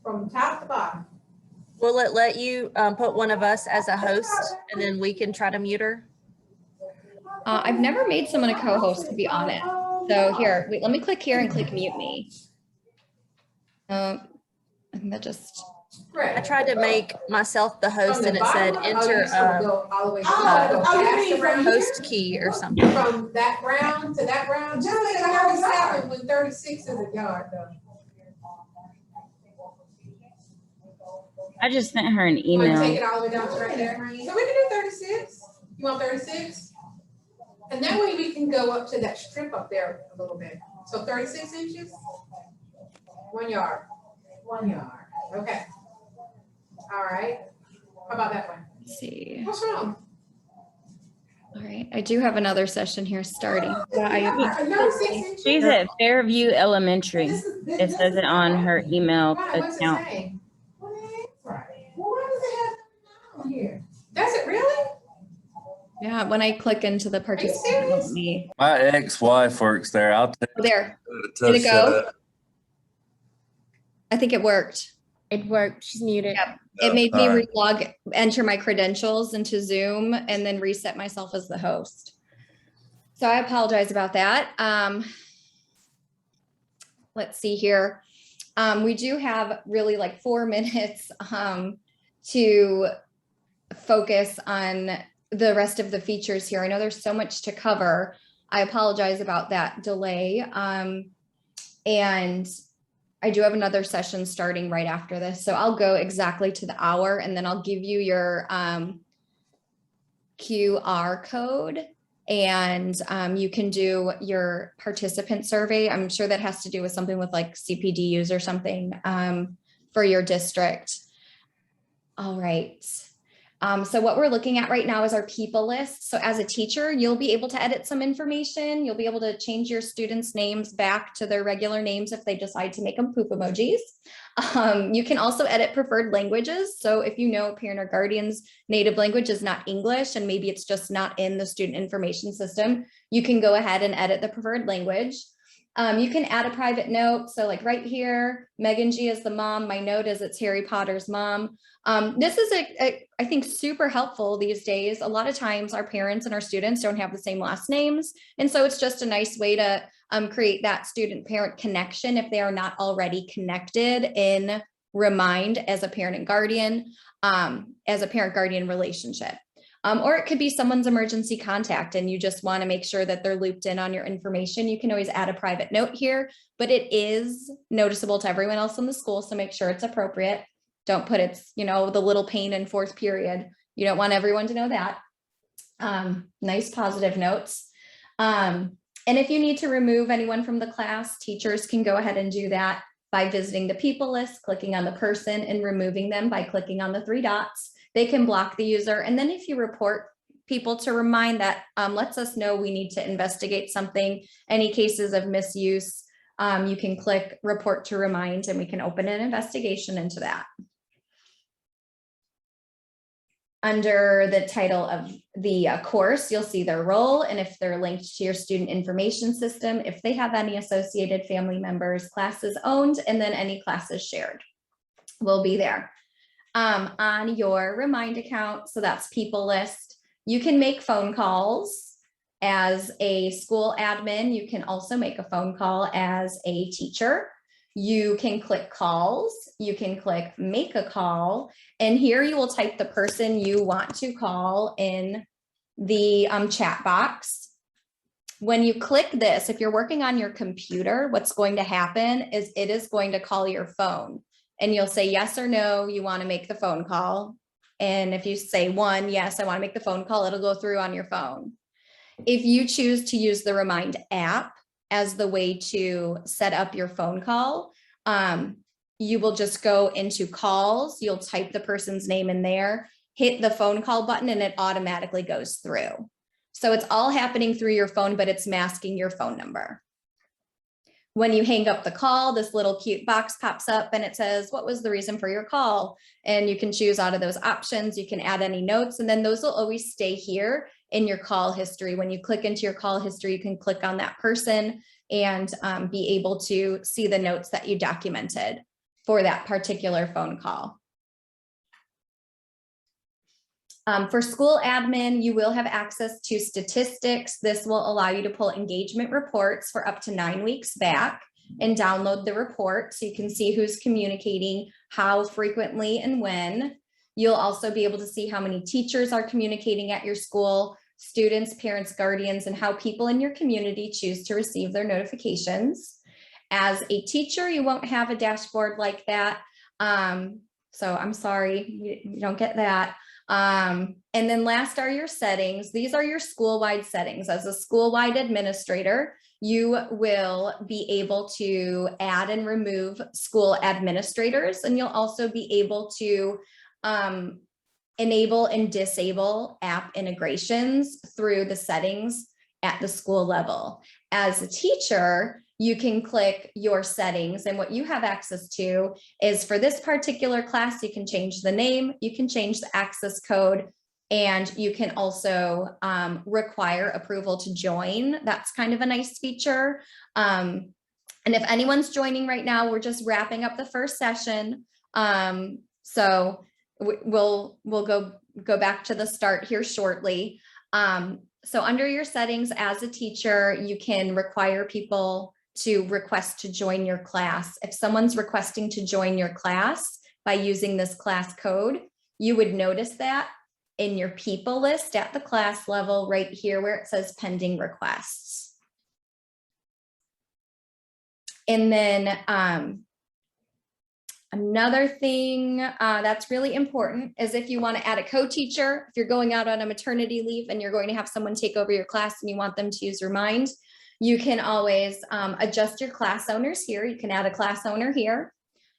From top to bottom. Will it let you put one of us as a host and then we can try to mute her? I've never made someone a co-host, to be honest. So here, wait, let me click here and click mute me. And that just, I tried to make myself the host From and the it said bottom? Oh, enter you just wanna go all the way. you mean from host key or something. From that ground to that ground, just like 37 when 36 is a yard though. I just sent her an You wanna take email. it all the way down to right there? So we can do 36. You want 36? And that way we can go up to that strip up there a little bit. So 36 inches? 1 yard. 1 yard. Okay. All right. How about that one? let's see. What's wrong? All right, I do have another session here starting. No, 6 inches. She's at Fairview Elementary. This is- It says it on her email Why? What's it account. saying? Well, why does it have down here? Does it really? Yeah, when I click into the participant, it won't me. My ex-wife works there. I'll tell Oh, there, her Did to it shut go? up. I think it worked. It worked. She's muted. Yep. It made me Alright. relog, enter my credentials into Zoom and then reset myself as the host. So I apologize about that. Let's see here. We do have really like 4 minutes to focus on the rest of the features here. I know there's so much to cover. I apologize about that delay. And I do have another session starting right after this. So I'll go exactly to the hour and then I'll give you your QR code and you can do your participant survey. I'm sure that has to do with something with like CPDUs or something for your district. All right. So what we're looking at right now is our people list. So as a teacher, you'll be able to edit some information. You'll be able to change your students' names back to their regular names if they decide to make them poop emojis. You can also edit preferred languages. So if you know a parent or guardian's native language is not English and maybe it's just not in the student information system, you can go ahead and edit the preferred language. You can add a private note. So like right here, Megan G is the mom. My note is it's Harry Potter's mom. This is I think super helpful these days. A lot of times our parents and our students don't have the same last names. And so it's just a nice way to create that student parent connection if they are not already connected in Remind as a parent and guardian, as a parent guardian relationship. Or it could be someone's emergency contact and you just want to make sure that they're looped in on your information. You can always add a private note here, but it is noticeable to everyone else in the school. So make sure it's appropriate. Don't put it's, the little pain in fourth period. You don't want everyone to know that. Nice positive notes. And if you need to remove anyone from the class, teachers can go ahead and do that by visiting the people list, clicking on the person and removing them by clicking on the 3 dots. They can block the user. And then if you report people to Remind, that lets us know we need to investigate something. Any cases of misuse, you can click report to Remind and we can open an investigation into that. Under the title of the course, you'll see their role and if they're linked to your student information system, if they have any associated family members, classes owned, and then any classes shared will be there. On your Remind account, so that's people list, you can make phone calls as a school admin. You can also make a phone call as a teacher. You can click calls, you can click make a call, and here you will type the person you want to call in the chat box. When you click this, if you're working on your computer, what's going to happen is it is going to call your phone. And you'll say yes or no, you want to make the phone call. And if you say 1, yes, I want to make the phone call, it'll go through on your phone. If you choose to use the Remind app as the way to set up your phone call, you will just go into calls, you'll type the person's name in there, hit the phone call button, and it automatically goes through. So it's all happening through your phone, but it's masking your phone number. When you hang up the call, this little cute box pops up and it says, what was the reason for your call? And you can choose out of those options. You can add any notes, and then those will always stay here in your call history. When you click into your call history, you can click on that person and be able to see the notes that you documented for that particular phone call. For school admin, you will have access to statistics. This will allow you to pull engagement reports for up to 9 weeks back and download the report so you can see who's communicating, how frequently and when. You'll also be able to see how many teachers are communicating at your school, students, parents, guardians, and how people in your community choose to receive their notifications. As a teacher, you won't have a dashboard like that. So I'm sorry, you don't get that. And then last are your settings. These are your school-wide settings. As a school-wide administrator, you will be able to add and remove school administrators, and you'll also be able to enable and disable app integrations through the settings at the school level. As a teacher, you can click your settings, and what you have access to is for this particular class, you can change the name, you can change the access code, and you can also require approval to join. That's kind of a nice feature. And if anyone's joining right now, we're just wrapping up the first session. So we'll go back to the start here shortly. So under your settings as a teacher, you can require people to request to join your class. If someone's requesting to join your class by using this class code, you would notice that in your people list at the class level right here where it says pending requests. And then another thing that's really important is if you want to add a co-teacher, if you're going out on a maternity leave and you're going to have someone take over your class and you want them to use Remind, you can always adjust your class owners here. You can add a class owner here.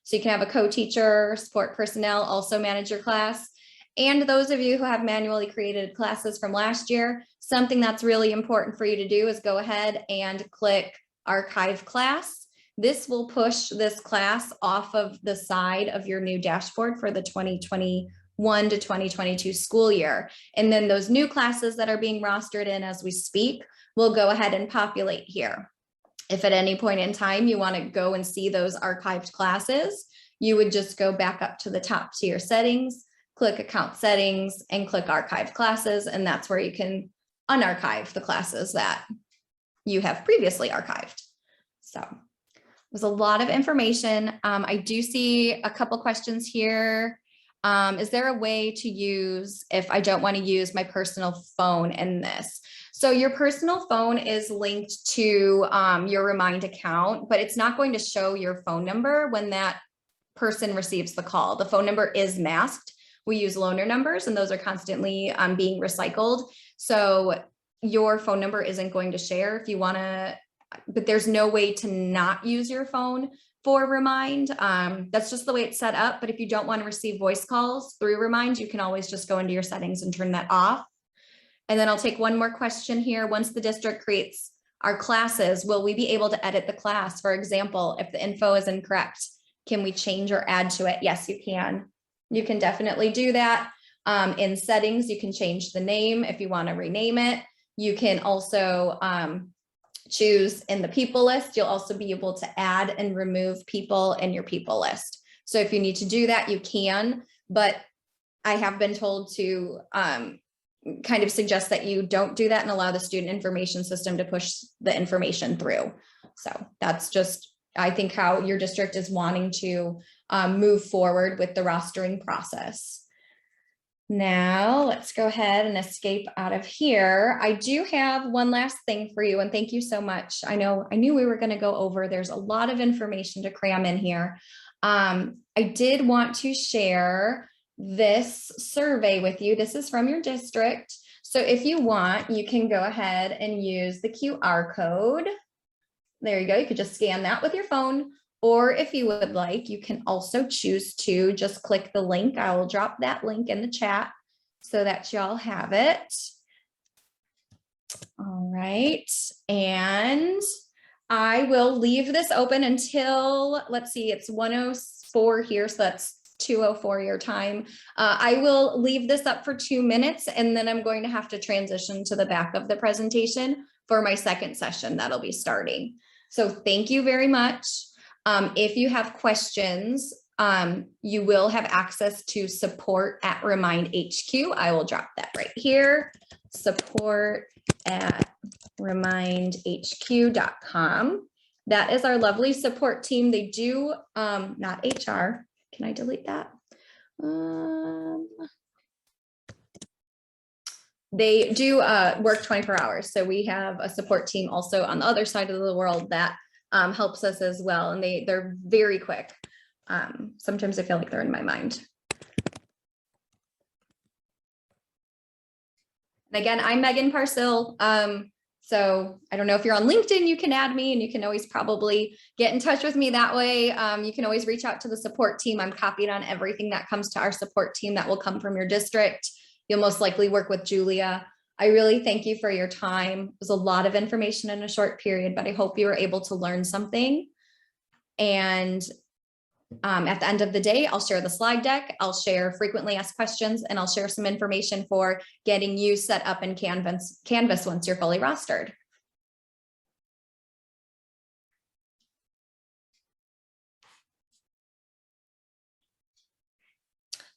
So you can have a co-teacher, support personnel, also manage your class. And those of you who have manually created classes from last year, something that's really important for you to do is go ahead and click Archive Class. This will push this class off of the side of your new dashboard for the 2021 to 2022 school year. And then those new classes that are being rostered in as we speak will go ahead and populate here. If at any point in time you want to go and see those archived classes, you would just go back up to the top to your settings, click Account Settings, and click Archive Classes, and that's where you can unarchive the classes that you have previously archived. So there's a lot of information. I do see a couple questions here. Is there a way to use if I don't want to use my personal phone in this? So your personal phone is linked to your Remind account, but it's not going to show your phone number when that person receives the call. The phone number is masked. We use loaner numbers and those are constantly being recycled. So your phone number isn't going to share if you want to, but there's no way to not use your phone for Remind. That's just the way it's set up. But if you don't want to receive voice calls through Remind, you can always just go into your settings and turn that off. And then I'll take one more question here. Once the district creates our classes, will we be able to edit the class? For example, if the info is incorrect, can we change or add to it? Yes, you can. You can definitely do that. In settings, you can change the name if you want to rename it. You can also choose in the people list. You'll also be able to add and remove people in your people list. So if you need to do that, you can, but I have been told to kind of suggest that you don't do that and allow the student information system to push the information through. So that's just, I think, how your district is wanting to move forward with the rostering process. Now let's go ahead and escape out of here. I do have one last thing for you, and thank you so much. I knew we were going to go over. There's a lot of information to cram in here. I did want to share this survey with you. This is from your district. So if you want, you can go ahead and use the QR code. There you go. You could just scan that with your phone. Or if you would like, you can also choose to just click the link. I will drop that link in the chat so that y'all have it. All right. And I will leave this open until, let's see, it's 1:04 here. So that's 2:04 your time. I will leave this up for 2 minutes and then I'm going to have to transition to the back of the presentation for my second session that'll be starting. So thank you very much. If you have questions, you will have access to support at Remind HQ. I will drop that right here, support@remindhq.com. That is our lovely support team. They do, not HR. Can I delete that? They do work 24 hours. So we have a support team also on the other side of the world that helps us as well. And they're very quick. Sometimes I feel like they're in my mind. And again, I'm Megan Parsill. So I don't know if you're on LinkedIn, you can add me and you can always probably get in touch with me that way. You can always reach out to the support team. I'm copied on everything that comes to our support team that will come from your district. You'll most likely work with Julia. I really thank you for your time. It was a lot of information in a short period, but I hope you were able to learn something. And at the end of the day, I'll share the slide deck, I'll share frequently asked questions, and I'll share some information for getting you set up in Canvas once you're fully rostered.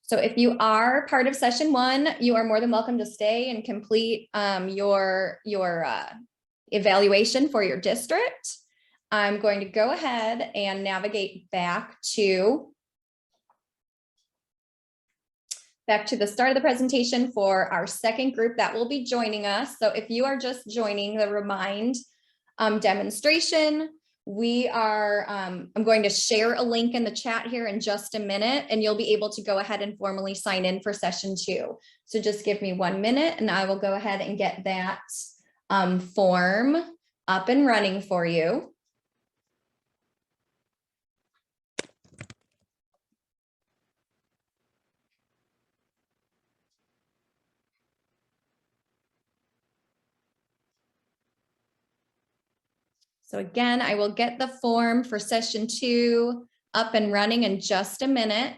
So if you are part of session 1, you are more than welcome to stay and complete your evaluation for your district. I'm going to go ahead and navigate back to the start of the presentation for our second group that will be joining us. So if you are just joining the Remind demonstration, I'm going to share a link in the chat here in just a minute, and you'll be able to go ahead and formally sign in for session 2. So just give me 1 minute and I will go ahead and get that form up and running for you. So again, I will get the form for session 2 up and running in just a minute.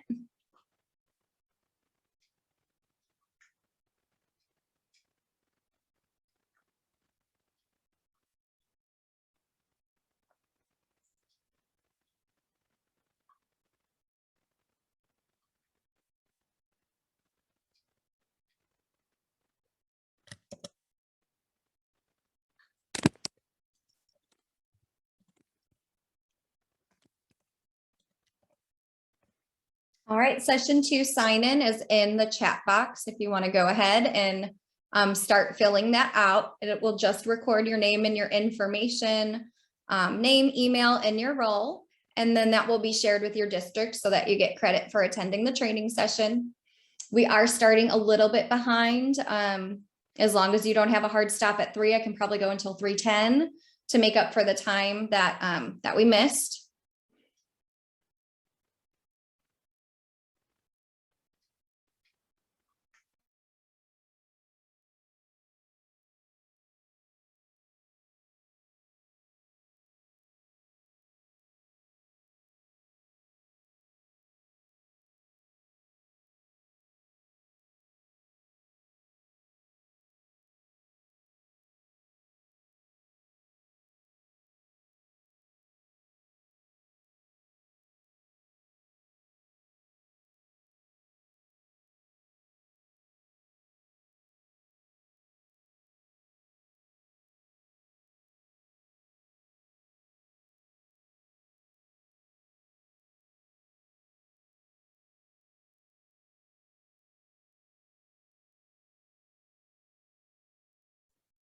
All right, session 2 sign in is in the chat box. If you want to go ahead and start filling that out, it will just record your name and your information, name, email, and your role. And then that will be shared with your district so that you get credit for attending the training session. We are starting a little bit behind. As long as you don't have a hard stop at 3, I can probably go until 3:10 to make up for the time that, that we missed.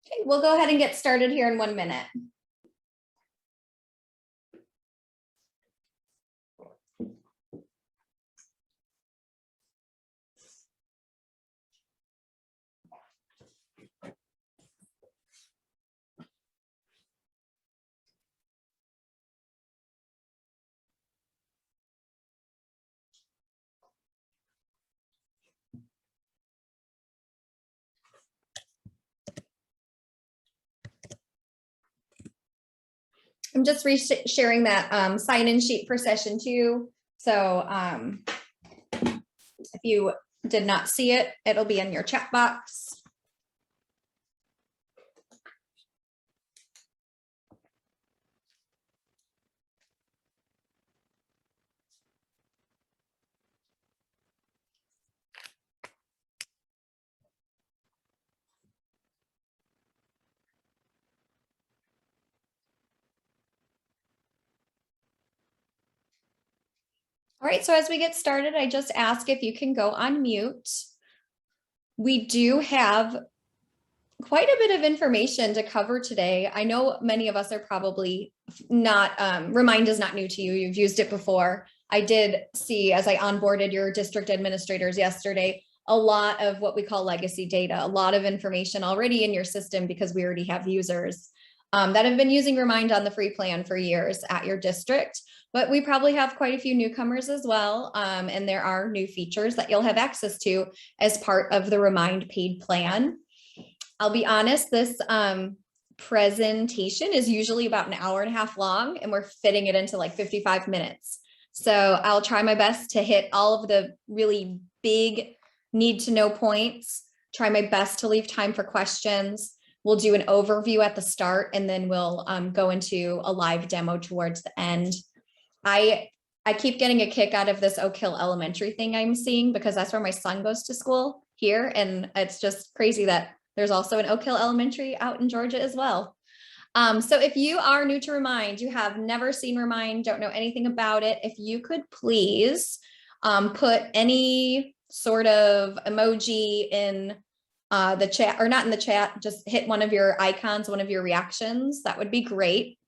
Okay, we'll go ahead and get started here in 1 minute. I'm just sharing that sign-in sheet for session 2. So if you did not see it, it'll be in your chat box. All right, so as we get started, I just ask if you can go on mute. We do have quite a bit of information to cover today. I know many of us are probably not, Remind is not new to you. You've used it before. I did see, as I onboarded your district administrators yesterday, a lot of what we call legacy data, a lot of information already in your system because we already have users that have been using Remind on the free plan for years at your district. But we probably have quite a few newcomers as well. And there are new features that you'll have access to as part of the Remind paid plan. I'll be honest, this presentation is usually about an hour and a half long, and we're fitting it into like 55 minutes. So I'll try my best to hit all of the really big need to know points, try my best to leave time for questions. We'll do an overview at the start, and then we'll go into a live demo towards the end. I keep getting a kick out of this Oak Hill Elementary thing I'm seeing because that's where my son goes to school here. And it's just crazy that there's also an Oak Hill Elementary out in Georgia as well. So if you are new to Remind, you have never seen Remind, don't know anything about it, if you could please put any sort of emoji in the chat, or not in the chat, just hit one of your icons, one of your reactions, that would be great.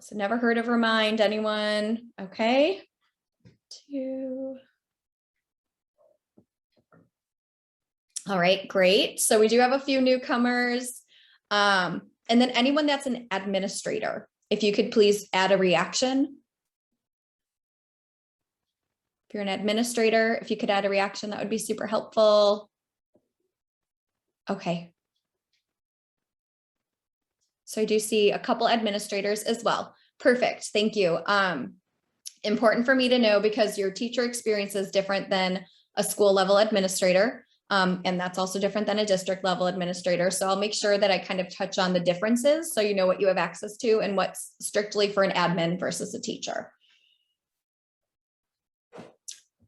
So never heard of Remind, anyone? Okay. 2. All right, great. So we do have a few newcomers. And then anyone that's an administrator, if you could please add a reaction. If you're an administrator, if you could add a reaction, that would be super helpful. Okay. So I do see a couple administrators as well. Perfect, thank you. Important for me to know because your teacher experience is different than a school level administrator. And that's also different than a district level administrator. So I'll make sure that I kind of touch on the differences so you know what you have access to and what's strictly for an admin versus a teacher.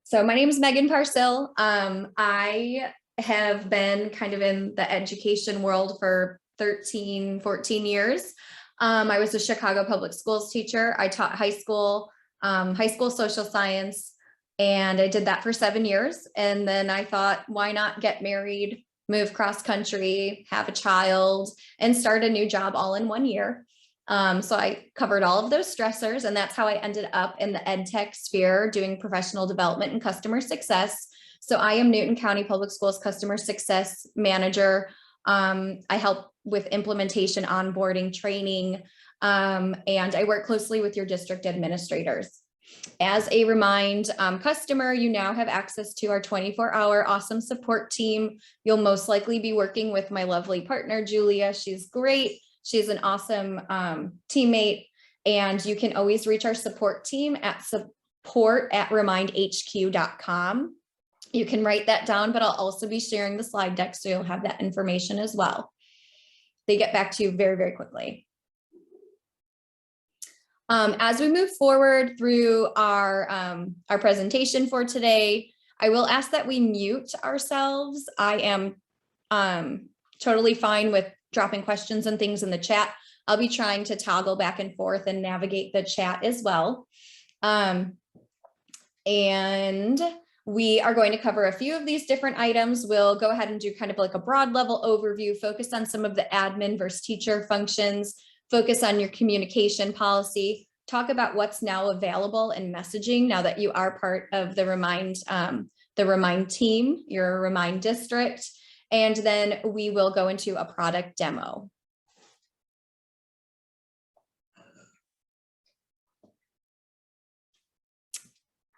So my name is Megan Parsill. I have been kind of in the education world for 13, 14 years. I was a Chicago public schools teacher. I taught high school social science, and I did that for 7 years. And then I thought, why not get married, move cross country, have a child, and start a new job all in 1 year. So I covered all of those stressors, and that's how I ended up in the ed tech sphere doing professional development and customer success. So I am Newton County Public Schools Customer Success Manager. I help with implementation, onboarding, training, and I work closely with your district administrators. As a Remind customer, you now have access to our 24-hour awesome support team. You'll most likely be working with my lovely partner, Julia. She's great. She's an awesome teammate, and you can always reach our support team at support@remindhq.com. You can write that down, but I'll also be sharing the slide deck, so you'll have that information as well. They get back to you very, very quickly. As we move forward through our presentation for today, I will ask that we mute ourselves. I am totally fine with dropping questions and things in the chat. I'll be trying to toggle back and forth and navigate the chat as well. And we are going to cover a few of these different items. We'll go ahead and do kind of like a broad level overview, focus on some of the admin versus teacher functions, focus on your communication policy, talk about what's now available in messaging now that you are part of the Remind team, your Remind district, and then we will go into a product demo.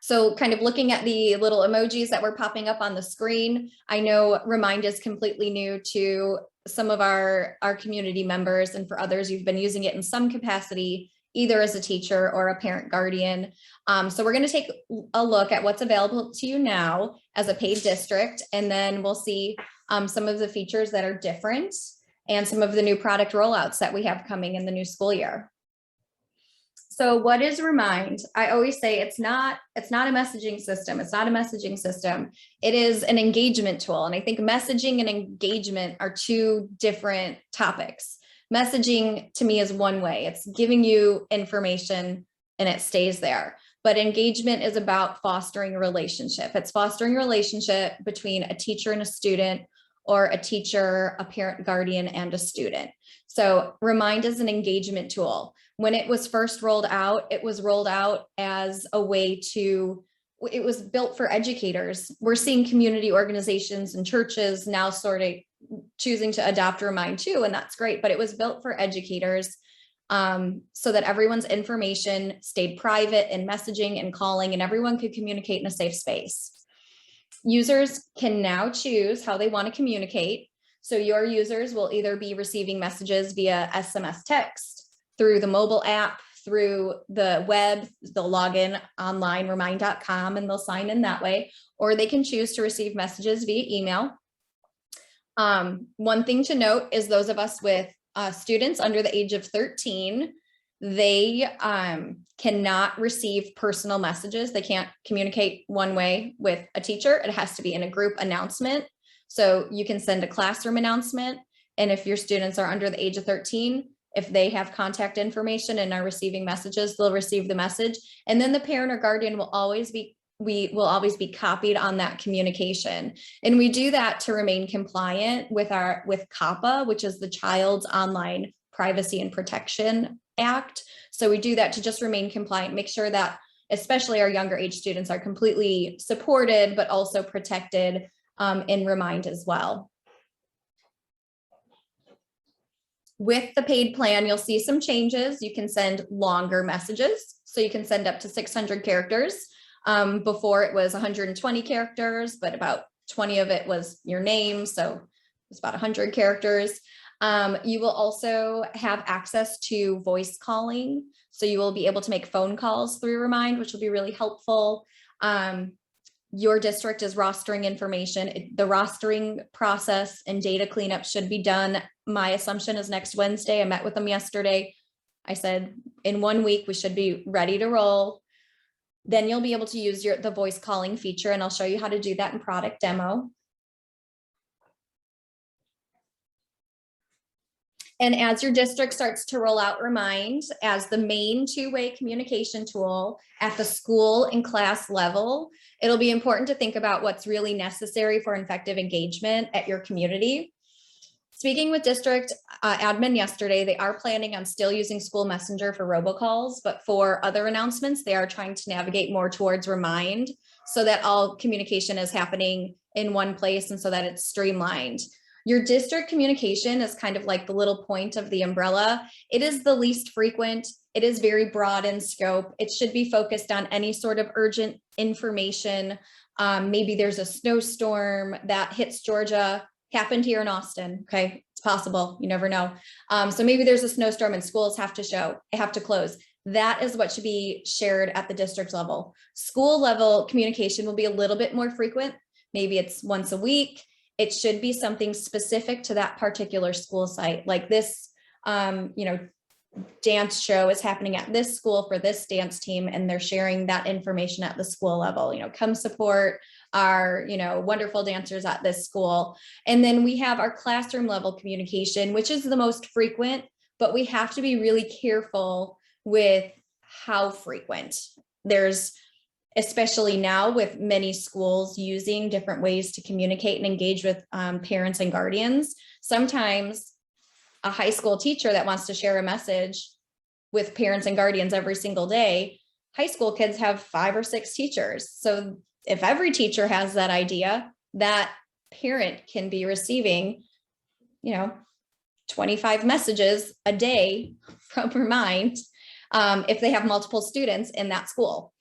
So kind of looking at the little emojis that were popping up on the screen, I know Remind is completely new to some of our community members, and for others, you've been using it in some capacity, either as a teacher or a parent guardian. So we're going to take a look at what's available to you now as a paid district, and then we'll see some of the features that are different and some of the new product rollouts that we have coming in the new school year. So what is Remind? I always say it's not a messaging system. It's not a messaging system. It is an engagement tool. And I think messaging and engagement are two different topics. Messaging to me is one way. It's giving you information and it stays there. But engagement is about fostering a relationship. It's fostering a relationship between a teacher and a student, or a teacher, a parent, guardian, and a student. So Remind is an engagement tool. When it was first rolled out, it was rolled out as a way to, it was built for educators. We're seeing community organizations and churches now sort of choosing to adopt Remind too, and that's great, but it was built for educators so that everyone's information stayed private in messaging and calling, and everyone could communicate in a safe space. Users can now choose how they want to communicate. So your users will either be receiving messages via SMS text, through the mobile app, through the web. They'll log in online, remind.com, and they'll sign in that way, or they can choose to receive messages via email. One thing to note is those of us with students under the age of 13, they cannot receive personal messages. They can't communicate one way with a teacher. It has to be in a group announcement. So you can send a classroom announcement. And if your students are under the age of 13, if they have contact information and are receiving messages, they'll receive the message. And then the parent or guardian will always be copied on that communication. And we do that to remain compliant with COPPA, which is the Child's Online Privacy and Protection Act. So we do that to just remain compliant, make sure that especially our younger age students are completely supported, but also protected in Remind as well. With the paid plan, you'll see some changes. You can send longer messages. So you can send up to 600 characters. Before it was 120 characters, but about 20 of it was your name. So it's about 100 characters. You will also have access to voice calling. So you will be able to make phone calls through Remind, which will be really helpful. Your district is rostering information. The rostering process and data cleanup should be done. My assumption is next Wednesday. I met with them yesterday. I said, in 1 week, we should be ready to roll. Then you'll be able to use the voice calling feature, and I'll show you how to do that in product demo. And as your district starts to roll out Remind as the main two-way communication tool at the school and class level, it'll be important to think about what's really necessary for effective engagement at your community. Speaking with district admin yesterday, they are planning on still using School Messenger for robocalls, but for other announcements, they are trying to navigate more towards Remind so that all communication is happening in one place and so that it's streamlined. Your district communication is kind of like the little point of the umbrella. It is the least frequent. It is very broad in scope. It should be focused on any sort of urgent information. Maybe there's a snowstorm that hits Georgia, happened here in Austin. Okay, it's possible. You never know. So maybe there's a snowstorm and schools have to close. That is what should be shared at the district level. School level communication will be a little bit more frequent. Maybe it's once a week. It should be something specific to that particular school site. Like this, dance show is happening at this school for this dance team, and they're sharing that information at the school level. Come support our, wonderful dancers at this school. And then we have our classroom level communication, which is the most frequent, but we have to be really careful with how frequent. There's, especially now with many schools using different ways to communicate and engage with parents and guardians. Sometimes a high school teacher that wants to share a message with parents and guardians every single day, high school kids have 5 or 6 teachers. So if every teacher has that idea, that parent can be receiving, 25 messages a day from Remind if they have multiple students in that school.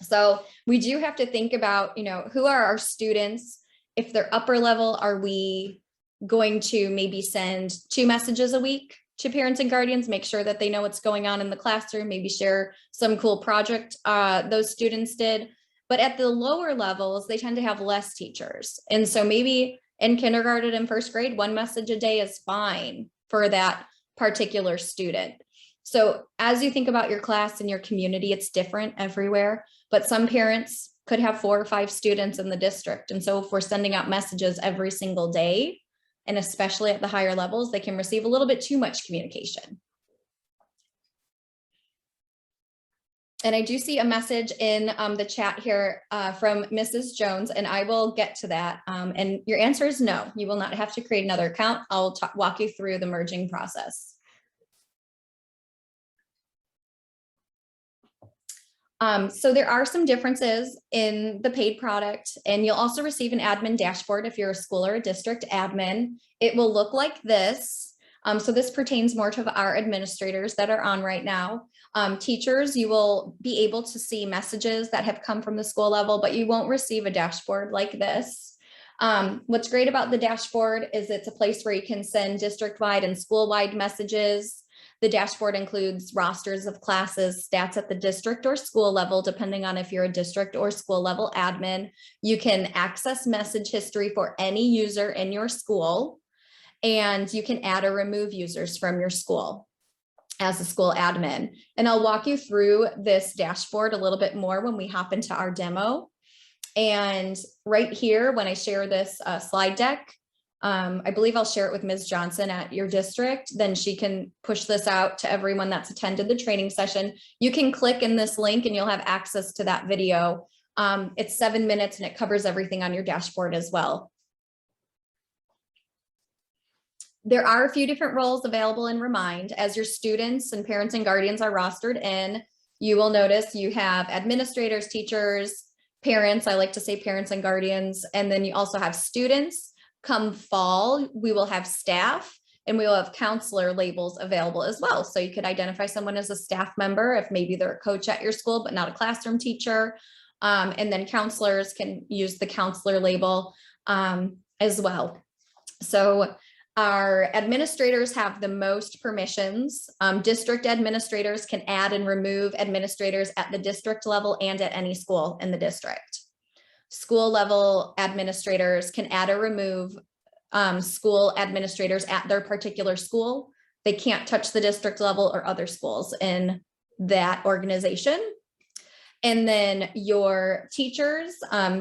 So we do have to think about, who are our students? If they're upper level, are we going to maybe send 2 messages a week to parents and guardians, make sure that they know what's going on in the classroom, maybe share some cool project those students did. But at the lower levels, they tend to have less teachers. And so maybe in kindergarten and first grade, 1 message a day is fine for that particular student. So as you think about your class and your community, it's different everywhere, but some parents could have 4 or 5 students in the district. And so if we're sending out messages every single day, and especially at the higher levels, they can receive a little bit too much communication. And I do see a message in the chat here from Mrs. Jones, and I will get to that. And your answer is no, you will not have to create another account. I'll walk you through the merging process. So there are some differences in the paid product, and you'll also receive an admin dashboard if you're a school or a district admin. It will look like this. So this pertains more to our administrators that are on right now. Teachers, you will be able to see messages that have come from the school level, but you won't receive a dashboard like this. What's great about the dashboard is it's a place where you can send district-wide and school-wide messages. The dashboard includes rosters of classes, stats at the district or school level, depending on if you're a district or school level admin. You can access message history for any user in your school, and you can add or remove users from your school as a school admin. And I'll walk you through this dashboard a little bit more when we hop into our demo. And right here, when I share this slide deck, I believe I'll share it with Ms. Johnson at your district. Then she can push this out to everyone that's attended the training session. You can click in this link and you'll have access to that video. It's 7 minutes and it covers everything on your dashboard as well. There are a few different roles available in Remind. As your students and parents and guardians are rostered in, you will notice you have administrators, teachers, parents, I like to say parents and guardians, and then you also have students. Come fall, we will have staff and we will have counselor labels available as well. So you could identify someone as a staff member if maybe they're a coach at your school, but not a classroom teacher. And then counselors can use the counselor label as well. So our administrators have the most permissions. District administrators can add and remove administrators at the district level and at any school in the district. School level administrators can add or remove school administrators at their particular school. They can't touch the district level or other schools in that organization. And then your teachers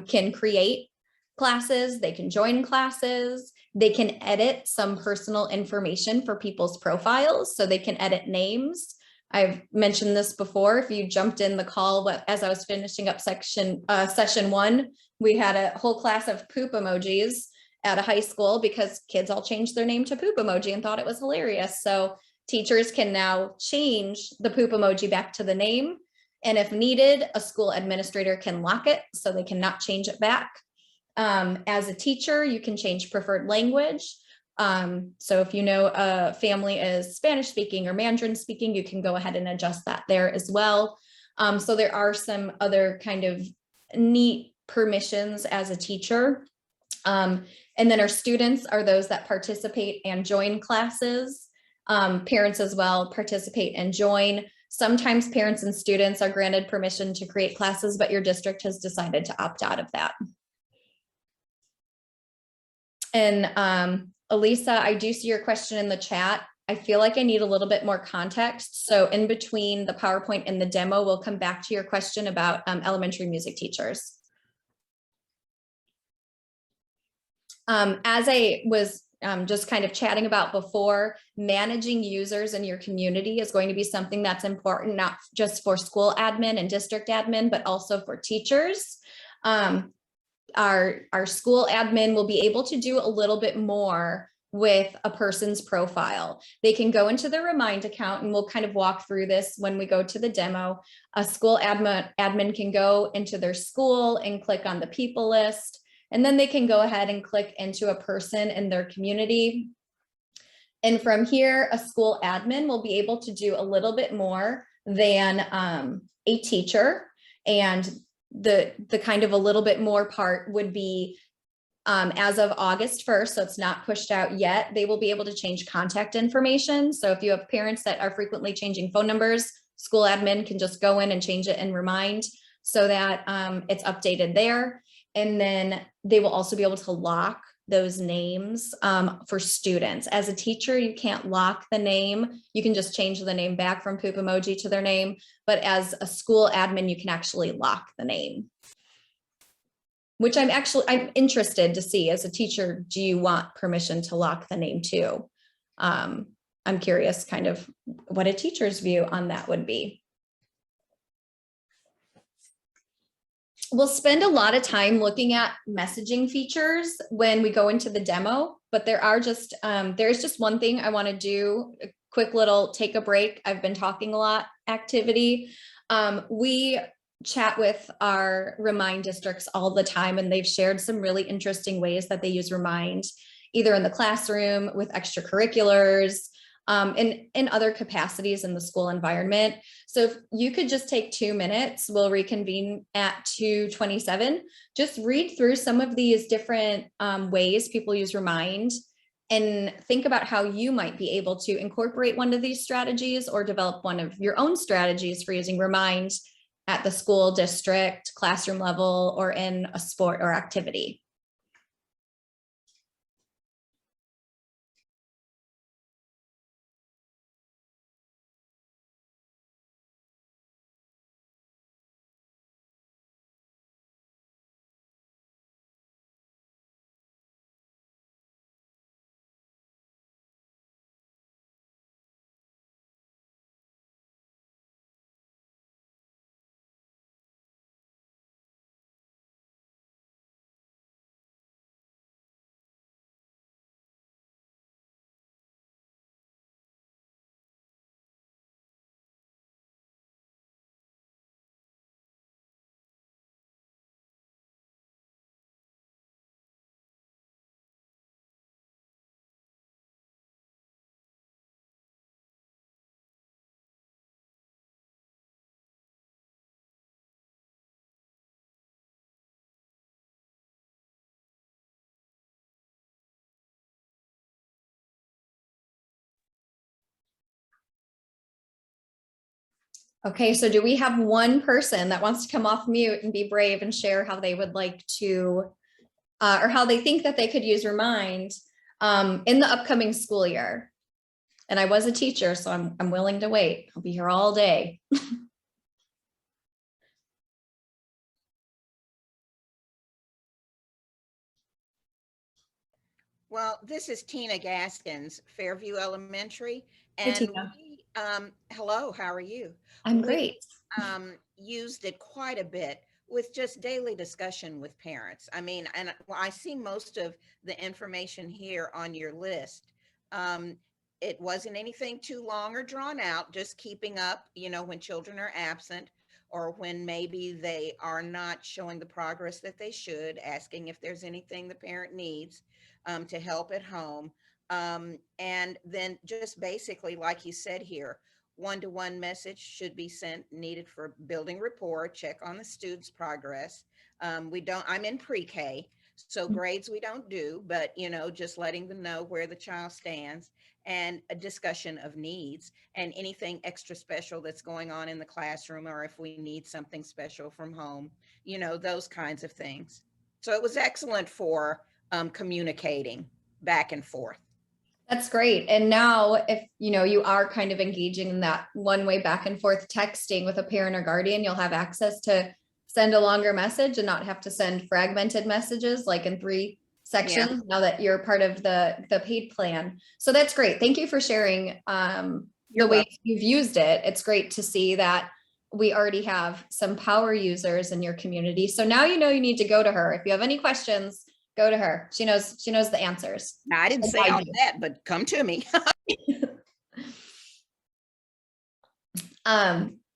can create classes, they can join classes, they can edit some personal information for people's profiles. So they can edit names. I've mentioned this before. If you jumped in the call as I was finishing up session 1, we had a whole class of poop emojis at a high school because kids all changed their name to poop emoji and thought it was hilarious. So teachers can now change the poop emoji back to the name. And if needed, a school administrator can lock it so they cannot change it back. As a teacher, you can change preferred language. So if you know a family is Spanish speaking or Mandarin speaking, you can go ahead and adjust that there as well. So there are some other kind of neat permissions as a teacher. And then our students are those that participate and join classes. Parents as well participate and join. Sometimes parents and students are granted permission to create classes, but your district has decided to opt out of that. And Elisa, I do see your question in the chat. I feel like I need a little bit more context. So in between the PowerPoint and the demo, we'll come back to your question about elementary music teachers. As I was just kind of chatting about before, managing users in your community is going to be something that's important, not just for school admin and district admin, but also for teachers. Our school admin will be able to do a little bit more with a person's profile. They can go into their Remind account, and we'll kind of walk through this when we go to the demo. A school admin can go into their school and click on the people list, and then they can go ahead and click into a person in their community. And from here, a school admin will be able to do a little bit more than a teacher. And the kind of a little bit more part would be as of August 1st, so it's not pushed out yet, they will be able to change contact information. So if you have parents that are frequently changing phone numbers, school admin can just go in and change it in Remind so that it's updated there. And then they will also be able to lock those names for students. As a teacher, you can't lock the name. You can just change the name back from poop emoji to their name. But as a school admin, you can actually lock the name, which I'm interested to see. As a teacher, do you want permission to lock the name too? I'm curious kind of what a teacher's view on that would be. We'll spend a lot of time looking at messaging features when we go into the demo, but there's just one thing I want to do, a quick little take a break. I've been talking a lot activity. We chat with our Remind districts all the time, and they've shared some really interesting ways that they use Remind, either in the classroom with extracurriculars, in other capacities in the school environment. So if you could just take 2 minutes, we'll reconvene at 2:27. Just read through some of these different ways people use Remind and think about how you might be able to incorporate one of these strategies or develop one of your own strategies for using Remind at the school district, classroom level, or in a sport or activity. Okay, so do we have one person that wants to come off mute and be brave and share how they would like to, or how they think that they could use Remind in the upcoming school year? And I was a teacher, so I'm willing to wait. I'll be here all day. Well, this is Tina Gaskins, Fairview Elementary. Hey, And Tina. hello, how are you? I'm We, great. used it quite a bit with just daily discussion with parents. I mean, and I see most of the information here on your list. It wasn't anything too long or drawn out, just keeping up, you know, when children are absent or when maybe they are not showing the progress that they should, asking if there's anything the parent needs to help at home. And then just basically, like you said here, one-to-one message should be sent, needed for building rapport, check on the student's progress. I'm in pre-K, so grades we don't do, but you know, just letting them know where the child stands, and a discussion of needs and anything extra special that's going on in the classroom, or if we need something special from home, you know, those kinds of things. So it was excellent for communicating back and forth. That's great. And now if, you know, you are kind of engaging in that one-way back and forth texting with a parent or guardian, you'll have access to send a longer message and not have to send fragmented messages like in 3 sections now that you're part of the paid plan. So that's great. Thank you for sharing the way you've used it. It's great to see that we already have some power users in your community. So now you know you need to go to her. If you have any questions, go to her. She knows the answers. Now, I didn't say all that, but come to me.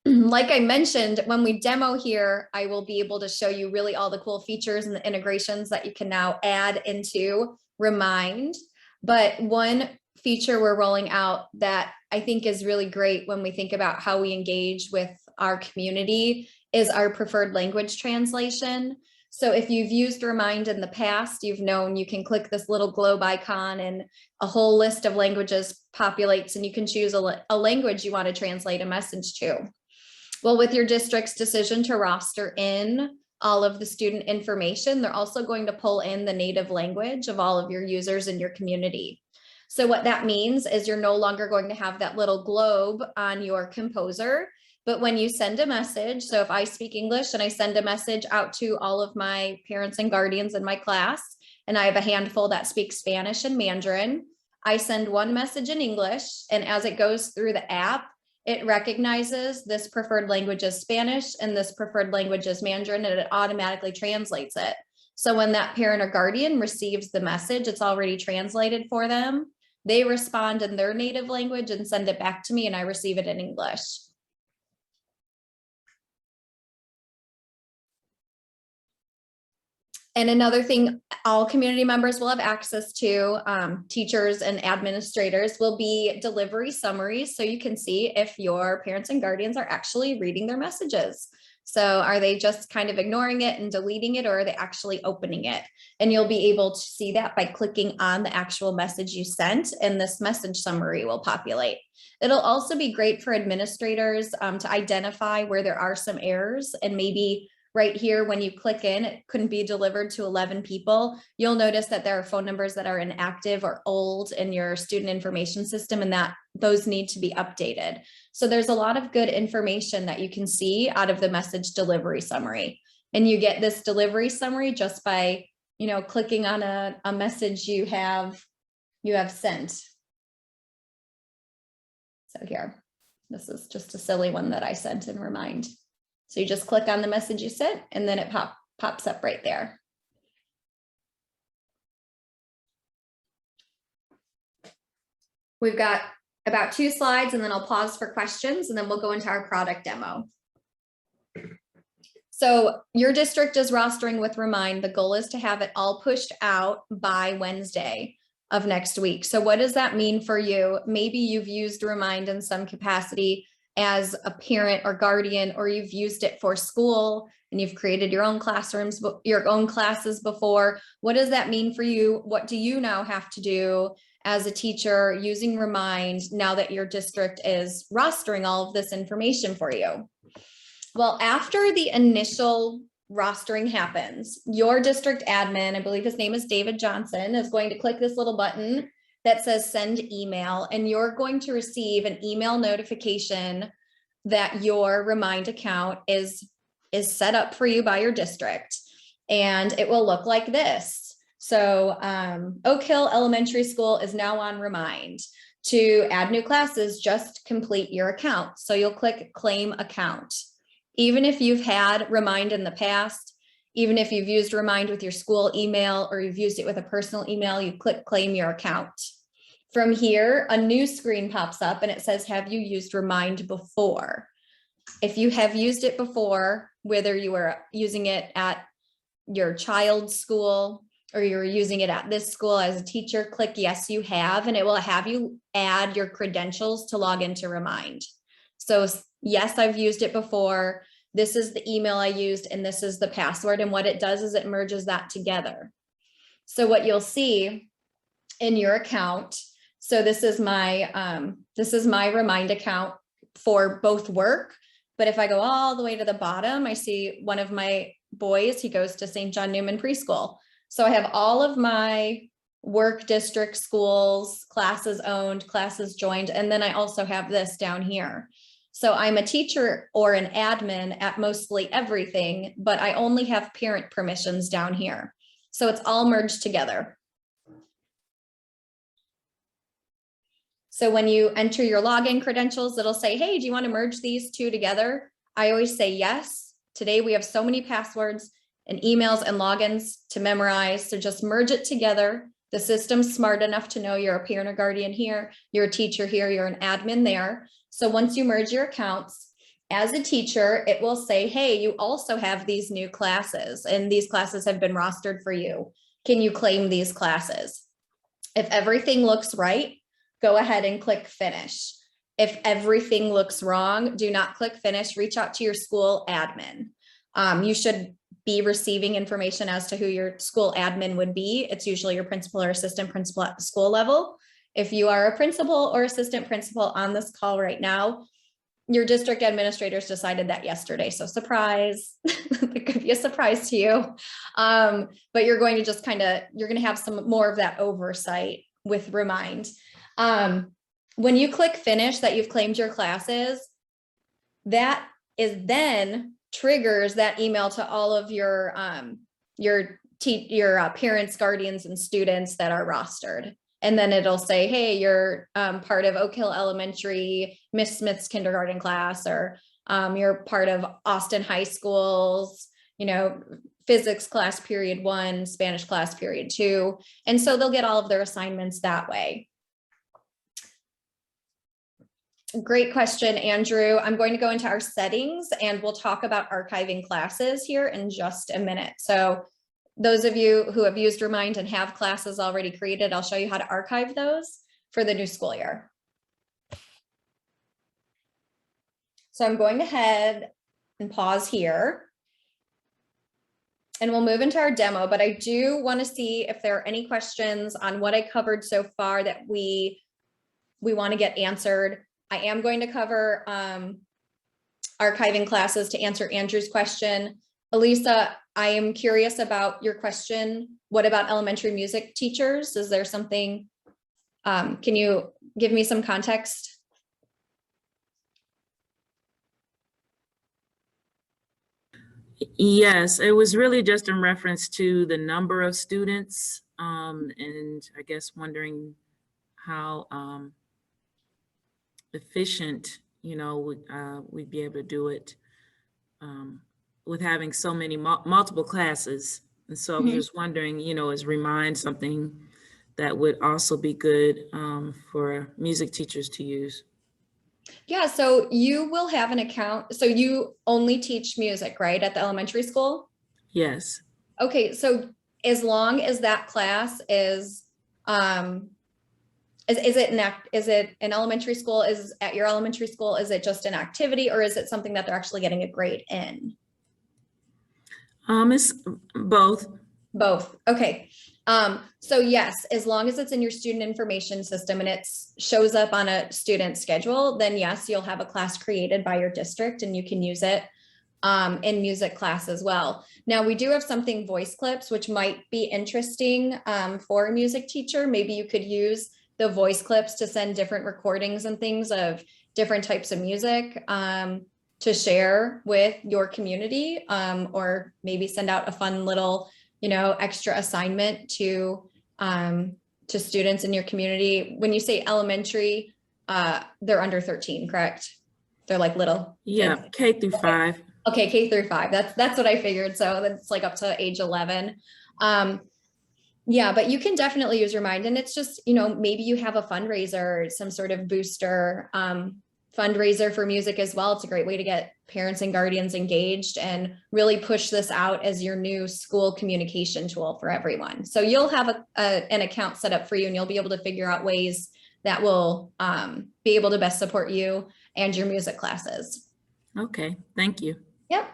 Like I mentioned, when we demo here, I will be able to show you really all the cool features and the integrations that you can now add into Remind. But one feature we're rolling out that I think is really great when we think about how we engage with our community is our preferred language translation. So if you've used Remind in the past, you've known you can click this little globe icon and a whole list of languages populates and you can choose a language you want to translate a message to. Well, with your district's decision to roster in all of the student information, they're also going to pull in the native language of all of your users in your community. So what that means is you're no longer going to have that little globe on your composer. But when you send a message, so if I speak English and I send a message out to all of my parents and guardians in my class, and I have a handful that speak Spanish and Mandarin, I send one message in English, and as it goes through the app, it recognizes this preferred language as Spanish and this preferred language as Mandarin, and it automatically translates it. So when that parent or guardian receives the message, it's already translated for them. They respond in their native language and send it back to me, and I receive it in English. And another thing all community members will have access to, teachers and administrators, will be delivery summaries. So you can see if your parents and guardians are actually reading their messages. So are they just kind of ignoring it and deleting it, or are they actually opening it? And you'll be able to see that by clicking on the actual message you sent, and this message summary will populate. It'll also be great for administrators to identify where there are some errors, and maybe right here, when you click in, it couldn't be delivered to 11 people. You'll notice that there are phone numbers that are inactive or old in your student information system, and that those need to be updated. So there's a lot of good information that you can see out of the message delivery summary. And you get this delivery summary just by, you know, clicking on a message you have sent. So here, this is just a silly one that I sent in Remind. So you just click on the message you sent, and then it pops up right there. We've got about 2 slides, and then I'll pause for questions, and then we'll go into our product demo. So your district is rostering with Remind. The goal is to have it all pushed out by Wednesday of next week. So what does that mean for you? Maybe you've used Remind in some capacity as a parent or guardian, or you've used it for school and you've created your own classrooms, your own classes before. What does that mean for you? What do you now have to do? as a teacher using Remind now that your district is rostering all of this information for you? Well, after the initial rostering happens, your district admin, I believe his name is David Johnson, is going to click this little button that says send email, and you're going to receive an email notification that your Remind account is set up for you by your district, and it will look like this. So Oak Hill Elementary School is now on Remind. To add new classes, just complete your account. So you'll click claim account. Even if you've had Remind in the past, even if you've used Remind with your school email or you've used it with a personal email, you click claim your account. From here, a new screen pops up and it says, have you used Remind before? If you have used it before, whether you were using it at your child's school or you're using it at this school as a teacher, click yes, you have, and it will have you add your credentials to log into Remind. So yes, I've used it before. This is the email I used and this is the password. And what it does is it merges that together. So what you'll see in your account, so this is my Remind account for both work. But if I go all the way to the bottom, I see one of my boys, he goes to St. John Newman Preschool. So I have all of my work district schools, classes owned, classes joined, and then I also have this down here. So I'm a teacher or an admin at mostly everything, but I only have parent permissions down here. So it's all merged together. So when you enter your login credentials, it'll say, hey, do you want to merge these two together? I always say yes. Today we have so many passwords and emails and logins to memorize. So just merge it together. The system's smart enough to know you're a parent or guardian here, you're a teacher here, you're an admin there. So once you merge your accounts, as a teacher, it will say, hey, you also have these new classes and these classes have been rostered for you. Can you claim these classes? If everything looks right, go ahead and click finish. If everything looks wrong, do not click finish, reach out to your school admin. You should be receiving information as to who your school admin would be. It's usually your principal or assistant principal at the school level. If you are a principal or assistant principal on this call right now, your district administrators decided that yesterday. So surprise, it could be a surprise to you. But you're going to just you're going to have some more of that oversight with Remind. When you click finish that you've claimed your classes, that is then triggers that email to all of your parents, guardians, and students that are rostered. And then it'll say, hey, you're part of Oak Hill Elementary, Miss Smith's kindergarten class, or you're part of Austin High School's, physics class period 1, Spanish class period 2. And so they'll get all of their assignments that way. Great question, Andrew. I'm going to go into our settings and we'll talk about archiving classes here in just a minute. So those of you who have used Remind and have classes already created, I'll show you how to archive those for the new school year. So I'm going ahead and pause here. And we'll move into our demo, but I do want to see if there are any questions on what I covered so far that we want to get answered. I am going to cover archiving classes to answer Andrew's question. Elisa, I am curious about your question. What about elementary music teachers? Is there something, can you give me some context? Yes, it was really just in reference to the number of students, and I guess wondering how efficient, we'd be able to do it with having so many multiple classes. And so I was just wondering, is Remind something that would also be good for music teachers to use? Yeah, so you will have an account. So you only teach music, right, at the elementary school? Yes. Okay, so as long as that class is it an elementary school? Is at your elementary school, is it just an activity or is it something that they're actually getting a grade in? It's both. Both. Okay. So yes, as long as it's in your student information system and it shows up on a student schedule, then yes, you'll have a class created by your district and you can use it in music class as well. Now we do have something voice clips, which might be interesting for a music teacher. Maybe you could use the voice clips to send different recordings and things of different types of music to share with your community, or maybe send out a fun little, extra assignment to students in your community. When you say elementary, they're under 13, correct? They're like little. Yeah, kids. K through 5. Okay, K through 5. That's what I figured. So that's like up to age 11. Yeah, but you can definitely use Remind, and it's just, maybe you have a fundraiser, some sort of booster fundraiser for music as well. It's a great way to get parents and guardians engaged and really push this out as your new school communication tool for everyone. So you'll have an account set up for you, and you'll be able to figure out ways that will be able to best support you and your music classes. Okay, thank you. Yep.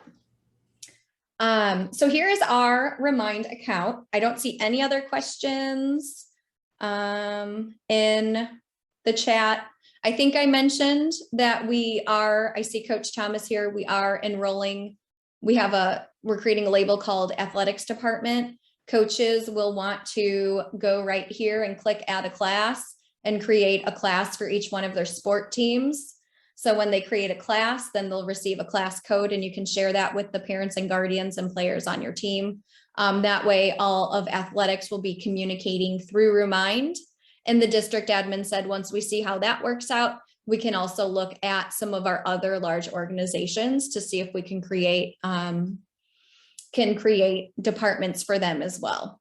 So here is our Remind account. I don't see any other questions in the chat. I think I mentioned that I see Coach Thomas here. We are enrolling. We're creating a label called Athletics Department. Coaches will want to go right here and click Add a Class and create a class for each one of their sport teams. So when they create a class, then they'll receive a class code, and you can share that with the parents and guardians and players on your team. That way, all of athletics will be communicating through Remind. And the district admin said, once we see how that works out, we can also look at some of our other large organizations to see if we can create departments for them as well.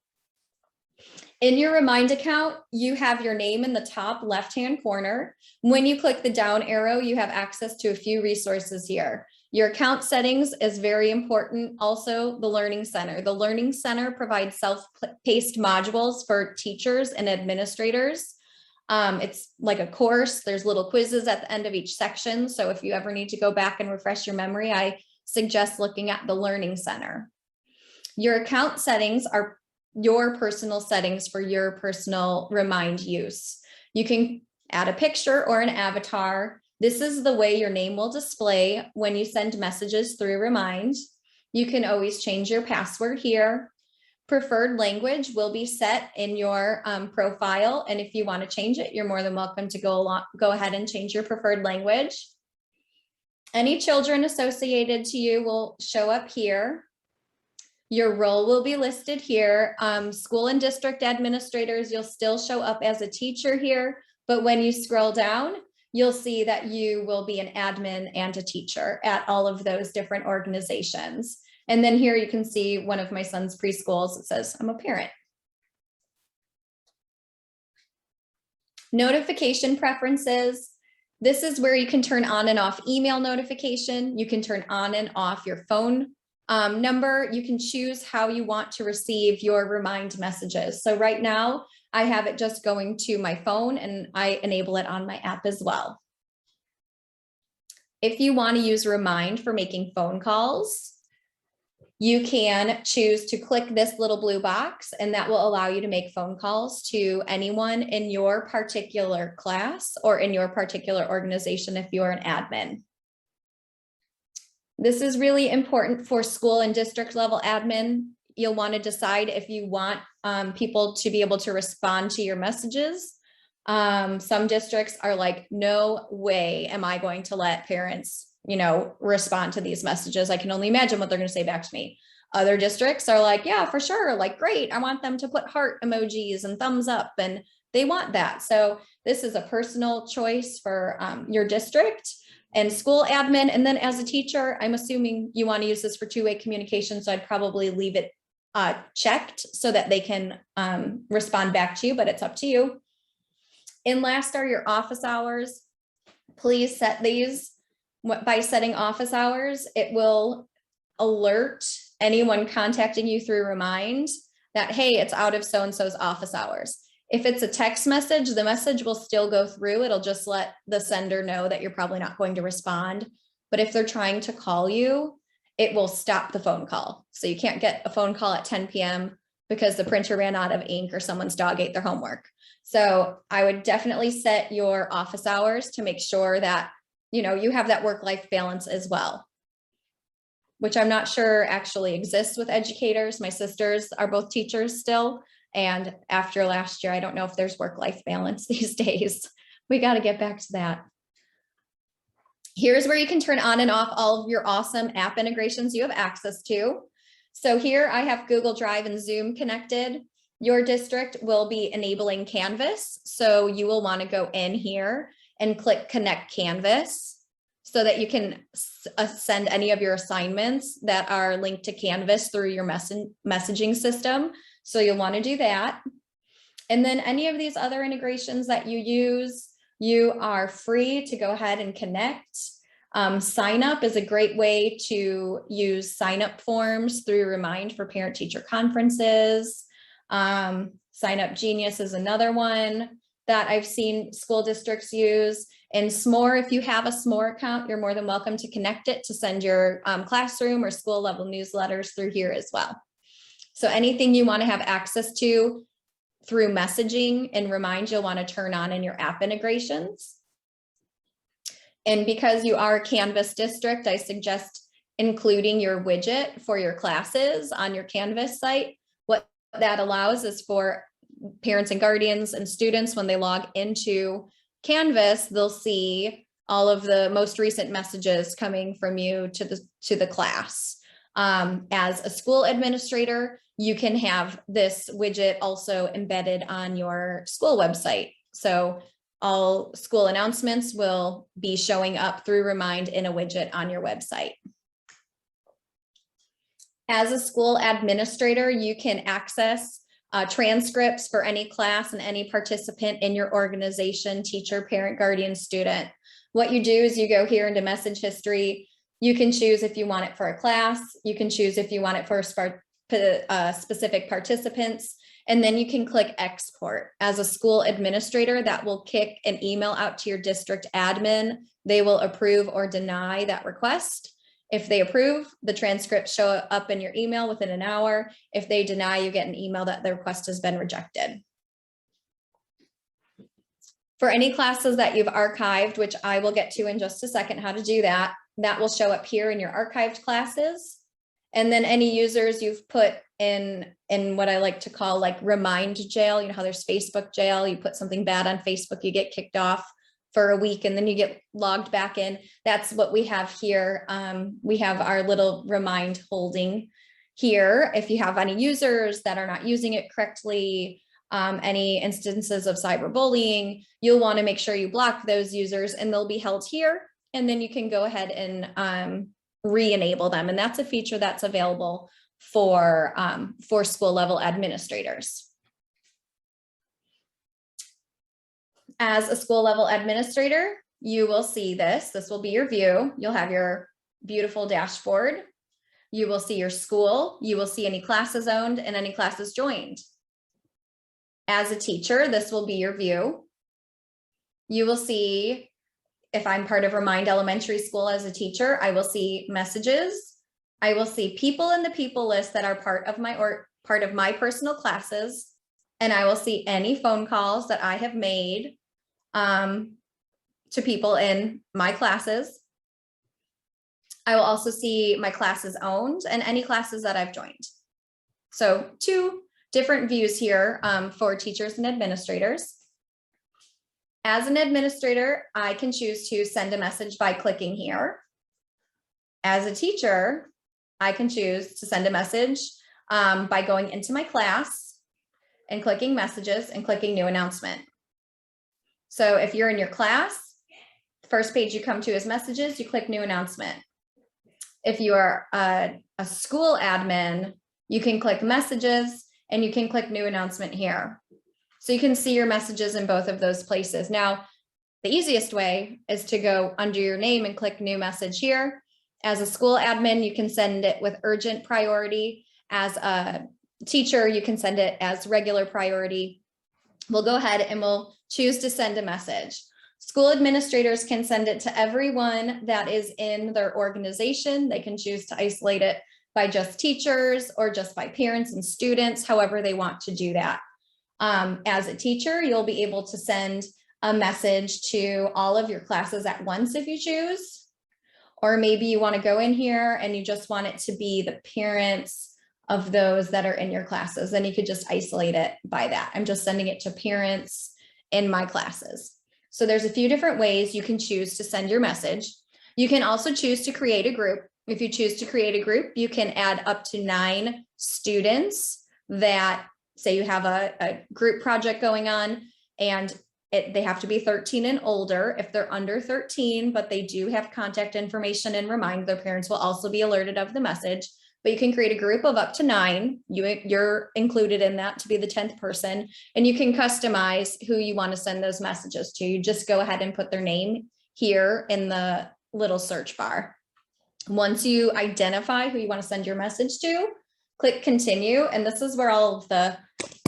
In your Remind account, you have your name in the top left-hand corner. When you click the down arrow, you have access to a few resources here. Your account settings is very important. Also, the Learning Center. The Learning Center provides self-paced modules for teachers and administrators. It's like a course. There's little quizzes at the end of each section. So if you ever need to go back and refresh your memory, I suggest looking at the Learning Center. Your account settings are your personal settings for your personal Remind use. You can add a picture or an avatar. This is the way your name will display when you send messages through Remind. You can always change your password here. Preferred language will be set in your profile. And if you want to change it, you're more than welcome to go ahead and change your preferred language. Any children associated to you will show up here. Your role will be listed here. School and district administrators, you'll still show up as a teacher here, but when you scroll down, you'll see that you will be an admin and a teacher at all of those different organizations. And then here you can see one of my son's preschools. It says, I'm a parent. Notification preferences. This is where you can turn on and off email notification. You can turn on and off your phone number. You can choose how you want to receive your Remind messages. So right now I have it just going to my phone, and I enable it on my app as well. If you want to use Remind for making phone calls, you can choose to click this little blue box, and that will allow you to make phone calls to anyone in your particular class or in your particular organization if you're an admin. This is really important for school and district level admin. You'll want to decide if you want people to be able to respond to your messages. Some districts are like, no way am I going to let parents, respond to these messages. I can only imagine what they're going to say back to me. Other districts are like, yeah, for sure. Like, great. I want them to put heart emojis and thumbs up, and they want that. So this is a personal choice for your district and school admin. And then as a teacher, I'm assuming you want to use this for two-way communication. So I'd probably leave it checked so that they can respond back to you, but it's up to you. And last are your office hours. Please set these. By setting office hours, it will alert anyone contacting you through Remind that, hey, it's out of so-and-so's office hours. If it's a text message, the message will still go through. It'll just let the sender know that you're probably not going to respond. But if they're trying to call you, it will stop the phone call. So you can't get a phone call at 10 p.m. because the printer ran out of ink or someone's dog ate their homework. So I would definitely set your office hours to make sure that, you know, you have that work-life balance as well, which I'm not sure actually exists with educators. My sisters are both teachers still. And after last year, I don't know if there's work-life balance these days. We got to get back to that. Here's where you can turn on and off all of your awesome app integrations you have access to. So here I have Google Drive and Zoom connected. Your district will be enabling Canvas. So you will want to go in here and click Connect Canvas so that you can send any of your assignments that are linked to Canvas through your messaging system. So you'll want to do that. And then any of these other integrations that you use, you are free to go ahead and connect. Sign up is a great way to use sign up forms through Remind for parent teacher conferences. Sign Up Genius is another one that I've seen school districts use. And S'more, if you have a S'more account, you're more than welcome to connect it to send your classroom or school level newsletters through here as well. So anything you want to have access to through messaging and Remind, you'll want to turn on in your app integrations. And because you are a Canvas district, I suggest including your widget for your classes on your Canvas site. What that allows is for parents and guardians and students, when they log into Canvas, they'll see all of the most recent messages coming from you to the class. As a school administrator, you can have this widget also embedded on your school website. So all school announcements will be showing up through Remind in a widget on your website. As a school administrator, you can access transcripts for any class and any participant in your organization, teacher, parent, guardian, student. What you do is you go here into message history. You can choose if you want it for a class. You can choose if you want it for specific participants. And then you can click export. As a school administrator, that will kick an email out to your district admin. They will approve or deny that request. If they approve, the transcripts show up in your email within an hour. If they deny, you get an email that the request has been rejected. For any classes that you've archived, which I will get to in just a second how to do that, that will show up here in your archived classes. And then any users you've put in what I like to call like Remind jail, you know how there's Facebook jail, you put something bad on Facebook, you get kicked off for a week and then you get logged back in. That's what we have here. We have our little Remind holding here. If you have any users that are not using it correctly, any instances of cyberbullying, you'll want to make sure you block those users and they'll be held here. And then you can go ahead and re-enable them. And that's a feature that's available for school level administrators. As a school level administrator, you will see this. This will be your view. You'll have your beautiful dashboard. You will see your school. You will see any classes owned and any classes joined. As a teacher, this will be your view. You will see, if I'm part of Remind Elementary School as a teacher, I will see messages. I will see people in the people list that are part of my personal classes. And I will see any phone calls that I have made to people in my classes. I will also see my classes owned and any classes that I've joined. So 2 different views here for teachers and administrators. As an administrator, I can choose to send a message by clicking here. As a teacher, I can choose to send a message by going into my class and clicking messages and clicking new announcement. So if you're in your class, the first page you come to is messages, you click new announcement. If you are a school admin, you can click messages and you can click new announcement here. So you can see your messages in both of those places. Now, the easiest way is to go under your name and click new message here. As a school admin, you can send it with urgent priority. As a teacher, you can send it as regular priority. We'll go ahead and we'll choose to send a message. School administrators can send it to everyone that is in their organization. They can choose to isolate it by just teachers or just by parents and students, however they want to do that. As a teacher, you'll be able to send a message to all of your classes at once if you choose. Or maybe you want to go in here and you just want it to be the parents of those that are in your classes. Then you could just isolate it by that. I'm just sending it to parents in my classes. So there's a few different ways you can choose to send your message. You can also choose to create a group. If you choose to create a group, you can add up to 9 students that say you have a group project going on, and they have to be 13 and older. If they're under 13, but they do have contact information and remind, their parents will also be alerted of the message. But you can create a group of up to 9. You're included in that to be the 10th person, and you can customize who you want to send those messages to. You just go ahead and put their name here in the little search bar. Once you identify who you want to send your message to, click continue, and this is where all of the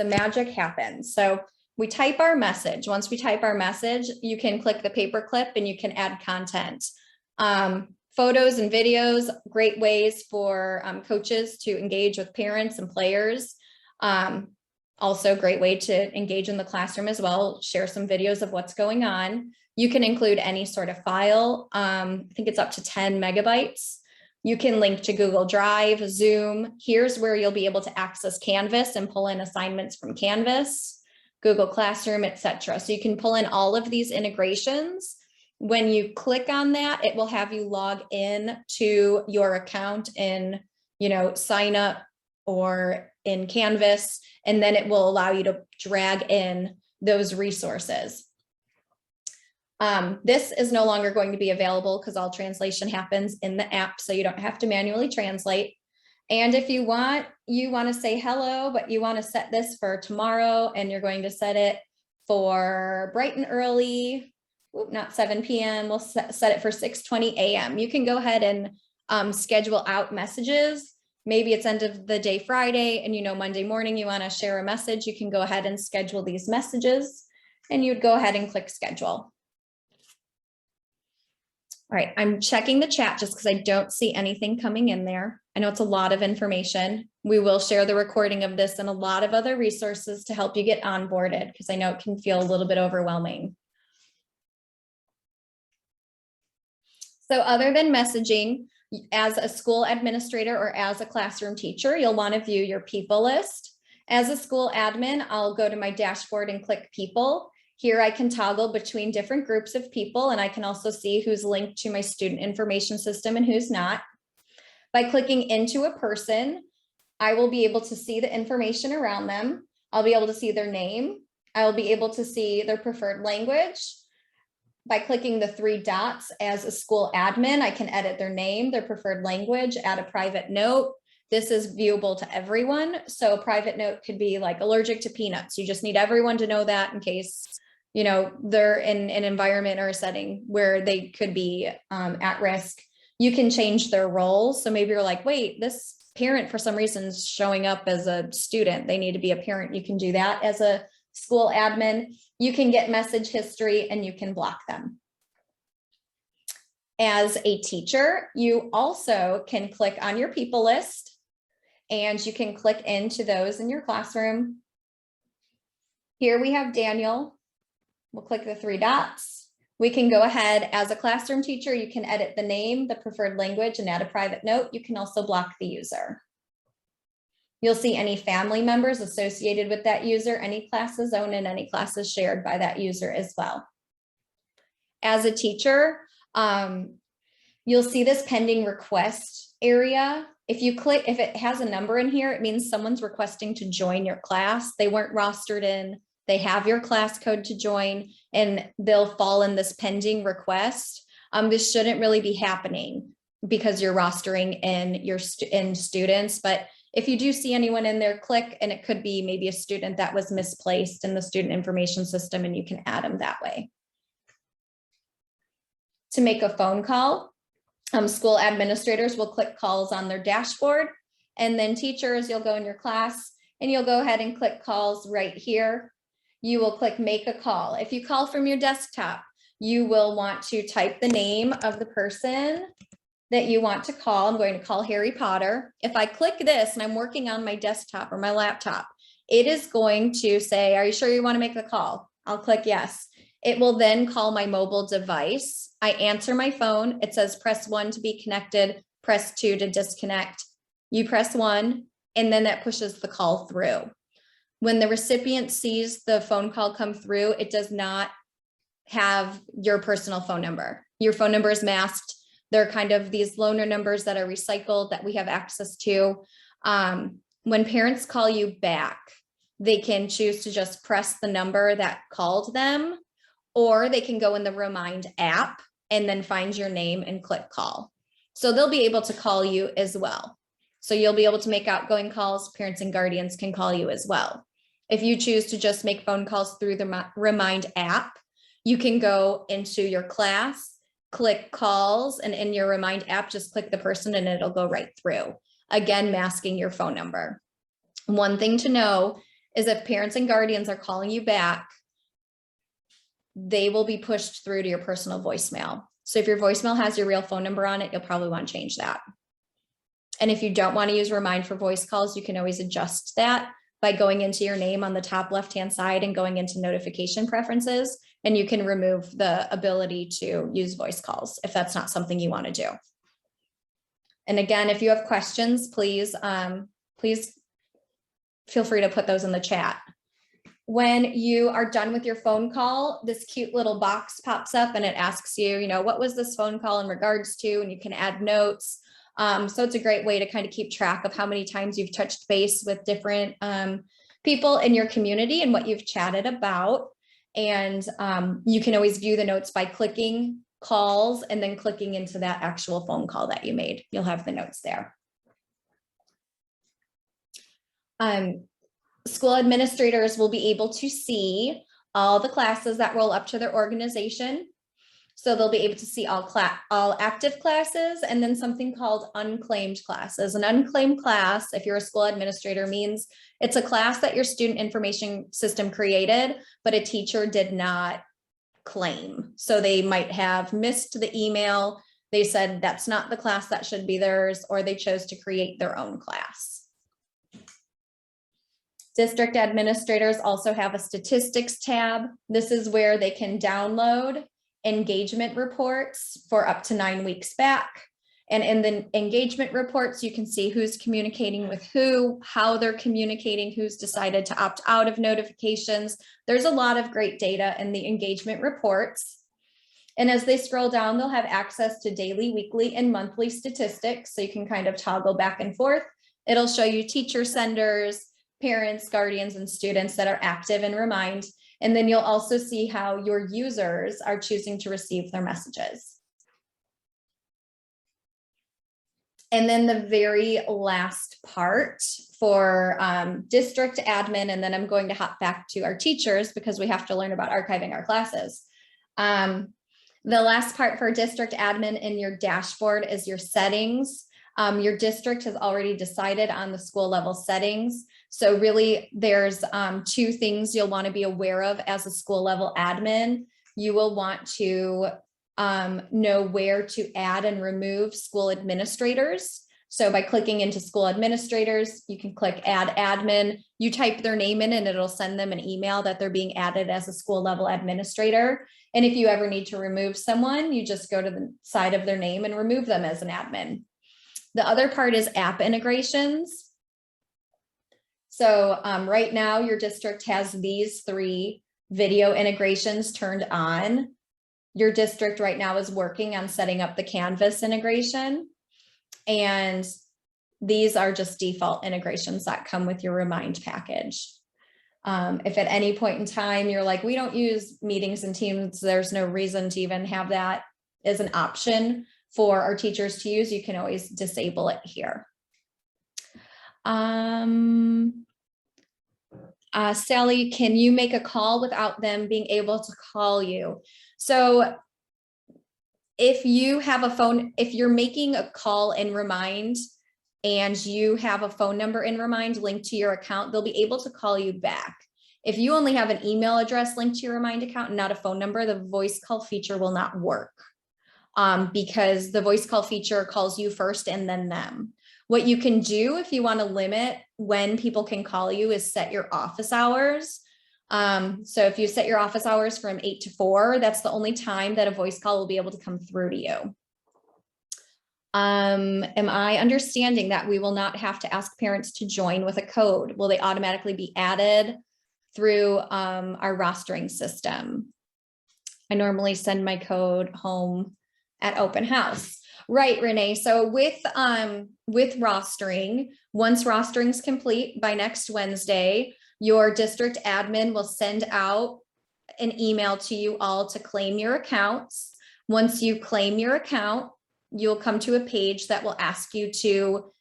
magic happens. So we type our message. Once we type our message, you can click the paperclip and you can add content. Photos and videos, great ways for coaches to engage with parents and players. Also a great way to engage in the classroom as well, share some videos of what's going on. You can include any sort of file. I think it's up to 10 megabytes. You can link to Google Drive, Zoom. Here's where you'll be able to access Canvas and pull in assignments from Canvas, Google Classroom, etc. So you can pull in all of these integrations. When you click on that, it will have you log in to your account in, Sign Up or in Canvas, and then it will allow you to drag in those resources. This is no longer going to be available because all translation happens in the app, so you don't have to manually translate. And if you want to say hello, but you want to set this for tomorrow, and you're going to set it for bright and early, not 7 p.m., we'll set it for 6:20 a.m. You can go ahead and schedule out messages. Maybe it's end of the day Friday, and Monday morning you want to share a message. You can go ahead and schedule these messages, and you'd go ahead and click schedule. All right, I'm checking the chat just because I don't see anything coming in there. I know it's a lot of information. We will share the recording of this and a lot of other resources to help you get onboarded, because I know it can feel a little bit overwhelming. So other than messaging, as a school administrator or as a classroom teacher, you'll want to view your people list. As a school admin, I'll go to my dashboard and click people. Here I can toggle between different groups of people, and I can also see who's linked to my student information system and who's not. By clicking into a person, I will be able to see the information around them. I'll be able to see their name. I'll be able to see their preferred language. By clicking the 3 dots as a school admin, I can edit their name, their preferred language, add a private note. This is viewable to everyone. So a private note could be like allergic to peanuts. You just need everyone to know that in case they're in an environment or a setting where they could be at risk. You can change their role. So maybe you're like, wait, this parent for some reason is showing up as a student. They need to be a parent. You can do that as a school admin. You can get message history and you can block them. As a teacher, you also can click on your people list and you can click into those in your classroom. Here we have Daniel. We'll click the 3 dots. We can go ahead as a classroom teacher. You can edit the name, the preferred language, and add a private note. You can also block the user. You'll see any family members associated with that user, any classes owned, and any classes shared by that user as well. As a teacher, you'll see this pending request area. If it has a number in here, it means someone's requesting to join your class. They weren't rostered in. They have your class code to join, and they'll fall in this pending request. This shouldn't really be happening because you're rostering in students, but if you do see anyone in there, click, and it could be maybe a student that was misplaced in the student information system, and you can add them that way. To make a phone call, school administrators will click calls on their dashboard, and then teachers, you'll go in your class and you'll go ahead and click calls right here. You will click make a call. If you call from your desktop, you will want to type the name of the person that you want to call. I'm going to call Harry Potter. If I click this and I'm working on my desktop or my laptop, it is going to say, are you sure you want to make the call? I'll click yes. It will then call my mobile device. I answer my phone. It says press 1 to be connected, press 2 to disconnect. You press 1, and then that pushes the call through. When the recipient sees the phone call come through, it does not have your personal phone number. Your phone number is masked. They're kind of these loaner numbers that are recycled that we have access to. When parents call you back, they can choose to just press the number that called them, or they can go in the Remind app and then find your name and click call. So they'll be able to call you as well. So you'll be able to make outgoing calls. Parents and guardians can call you as well. If you choose to just make phone calls through the Remind app, you can go into your class, click calls, and in your Remind app, just click the person and it'll go right through. Again, masking your phone number. One thing to know is if parents and guardians are calling you back, they will be pushed through to your personal voicemail. So if your voicemail has your real phone number on it, you'll probably want to change that. And if you don't want to use Remind for voice calls, you can always adjust that by going into your name on the top left-hand side and going into notification preferences, and you can remove the ability to use voice calls if that's not something you want to do. And again, if you have questions, please feel free to put those in the chat. When you are done with your phone call, this cute little box pops up and it asks you, what was this phone call in regards to, and you can add notes. So it's a great way to kind of keep track of how many times you've touched base with different people in your community and what you've chatted about. And you can always view the notes by clicking calls and then clicking into that actual phone call that you made. You'll have the notes there. School administrators will be able to see all the classes that roll up to their organization. So they'll be able to see all active classes and then something called unclaimed classes. An unclaimed class, if you're a school administrator, means it's a class that your student information system created, but a teacher did not claim. So they might have missed the email. They said that's not the class that should be theirs, or they chose to create their own class. District administrators also have a statistics tab. This is where they can download engagement reports for up to 9 weeks back. And in the engagement reports, you can see who's communicating with who, how they're communicating, who's decided to opt out of notifications. There's a lot of great data in the engagement reports. And as they scroll down, they'll have access to daily, weekly, and monthly statistics. So you can kind of toggle back and forth. It'll show you teacher senders, parents, guardians, and students that are active in Remind. And then you'll also see how your users are choosing to receive their messages. And then the very last part for district admin, and then I'm going to hop back to our teachers because we have to learn about archiving our classes. The last part for district admin in your dashboard is your settings. Your district has already decided on the school level settings. So really there's 2 things you'll want to be aware of as a school level admin. You will want to know where to add and remove school administrators. So by clicking into school administrators, you can click add admin, you type their name in and it'll send them an email that they're being added as a school level administrator. And if you ever need to remove someone, you just go to the side of their name and remove them as an admin. The other part is app integrations. So right now your district has these 3 video integrations turned on. Your district right now is working on setting up the Canvas integration. And these are just default integrations that come with your Remind package. If at any point in time you're like, we don't use meetings and Teams, there's no reason to even have that as an option for our teachers to use, you can always disable it here. Sally, can you make a call without them being able to call you? So if you have a phone, if you're making a call in Remind and you have a phone number in Remind linked to your account, they'll be able to call you back. If you only have an email address linked to your Remind account and not a phone number, the voice call feature will not work. because the voice call feature calls you first and then them. What you can do if you want to limit when people can call you is set your office hours. So if you set your office hours from 8 to 4, that's the only time that a voice call will be able to come through to you. Am I understanding that we will not have to ask parents to join with a code? Will they automatically be added through our rostering system? I normally send my code home at open house. Right, Renee. So with rostering, once rostering's complete by next Wednesday, your district admin will send out an email to you all to claim your accounts. Once you claim your account, you'll come to a page that will ask you to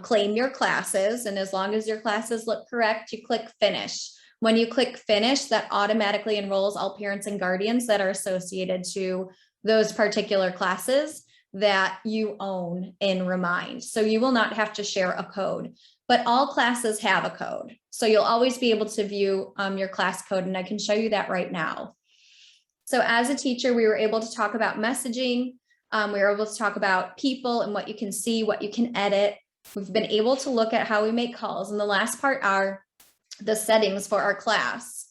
claim your classes. And as long as your classes look correct, you click finish. When you click finish, that automatically enrolls all parents and guardians that are associated to those particular classes that you own in Remind. So you will not have to share a code, but all classes have a code. So you'll always be able to view your class code, and I can show you that right now. So as a teacher, we were able to talk about messaging. We were able to talk about people and what you can see, what you can edit. We've been able to look at how we make calls. And the last part are the settings for our class.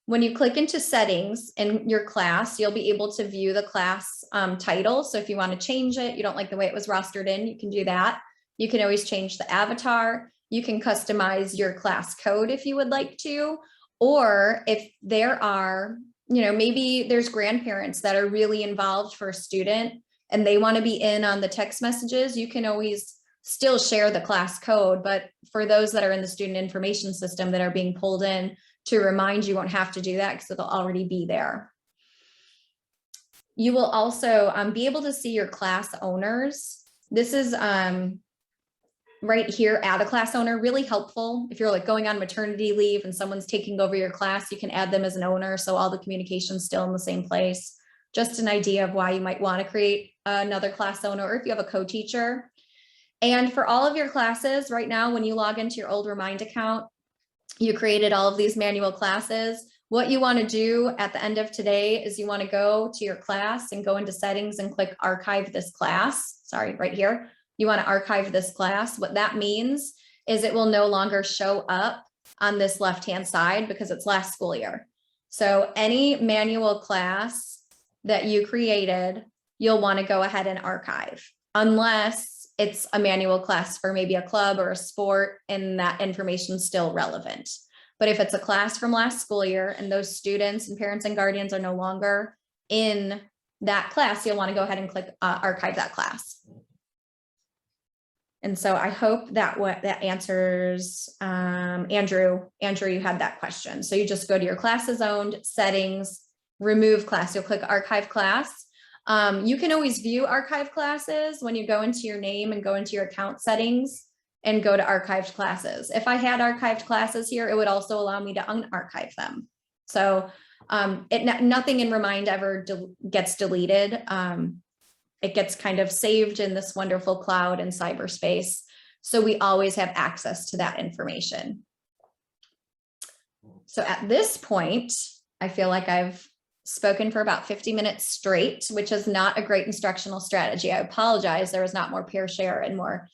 When you click into settings in your class, you'll be able to view the class title. So if you want to change it, you don't like the way it was rostered in, you can do that. You can always change the avatar. You can customize your class code if you would like to, or if there are, maybe there's grandparents that are really involved for a student and they want to be in on the text messages, you can always still share the class code. But for those that are in the student information system that are being pulled in to Remind, you won't have to do that because it'll already be there. You will also be able to see your class owners. This is right here, add a class owner, really helpful. If you're like going on maternity leave and someone's taking over your class, you can add them as an owner. So all the communication's still in the same place. Just an idea of why you might want to create another class owner, or if you have a co-teacher. And for all of your classes right now, when you log into your old Remind account, you created all of these manual classes. What you want to do at the end of today is you want to go to your class and go into settings and click archive this class. Sorry, right here. You want to archive this class. What that means is it will no longer show up on this left-hand side because it's last school year. So any manual class that you created, you'll want to go ahead and archive, unless it's a manual class for maybe a club or a sport and that information is still relevant. But if it's a class from last school year and those students and parents and guardians are no longer in that class, you'll want to go ahead and click archive that class. And so I hope that that answers, Andrew, you had that question. So you just go to your classes owned, settings, remove class, you'll click archive class. You can always view archive classes when you go into your name and go into your account settings and go to archived classes. If I had archived classes here, it would also allow me to unarchive them. So nothing in Remind ever gets deleted. It gets kind of saved in this wonderful cloud and cyberspace. So we always have access to that information. So at this point, I feel like I've spoken for about 50 minutes straight, which is not a great instructional strategy. I apologize. There was not more peer share and more,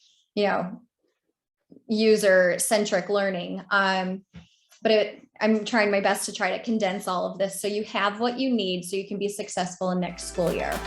user-centric learning. But I'm trying my best to try to condense all of this so you have what you need so you can be successful in next school year.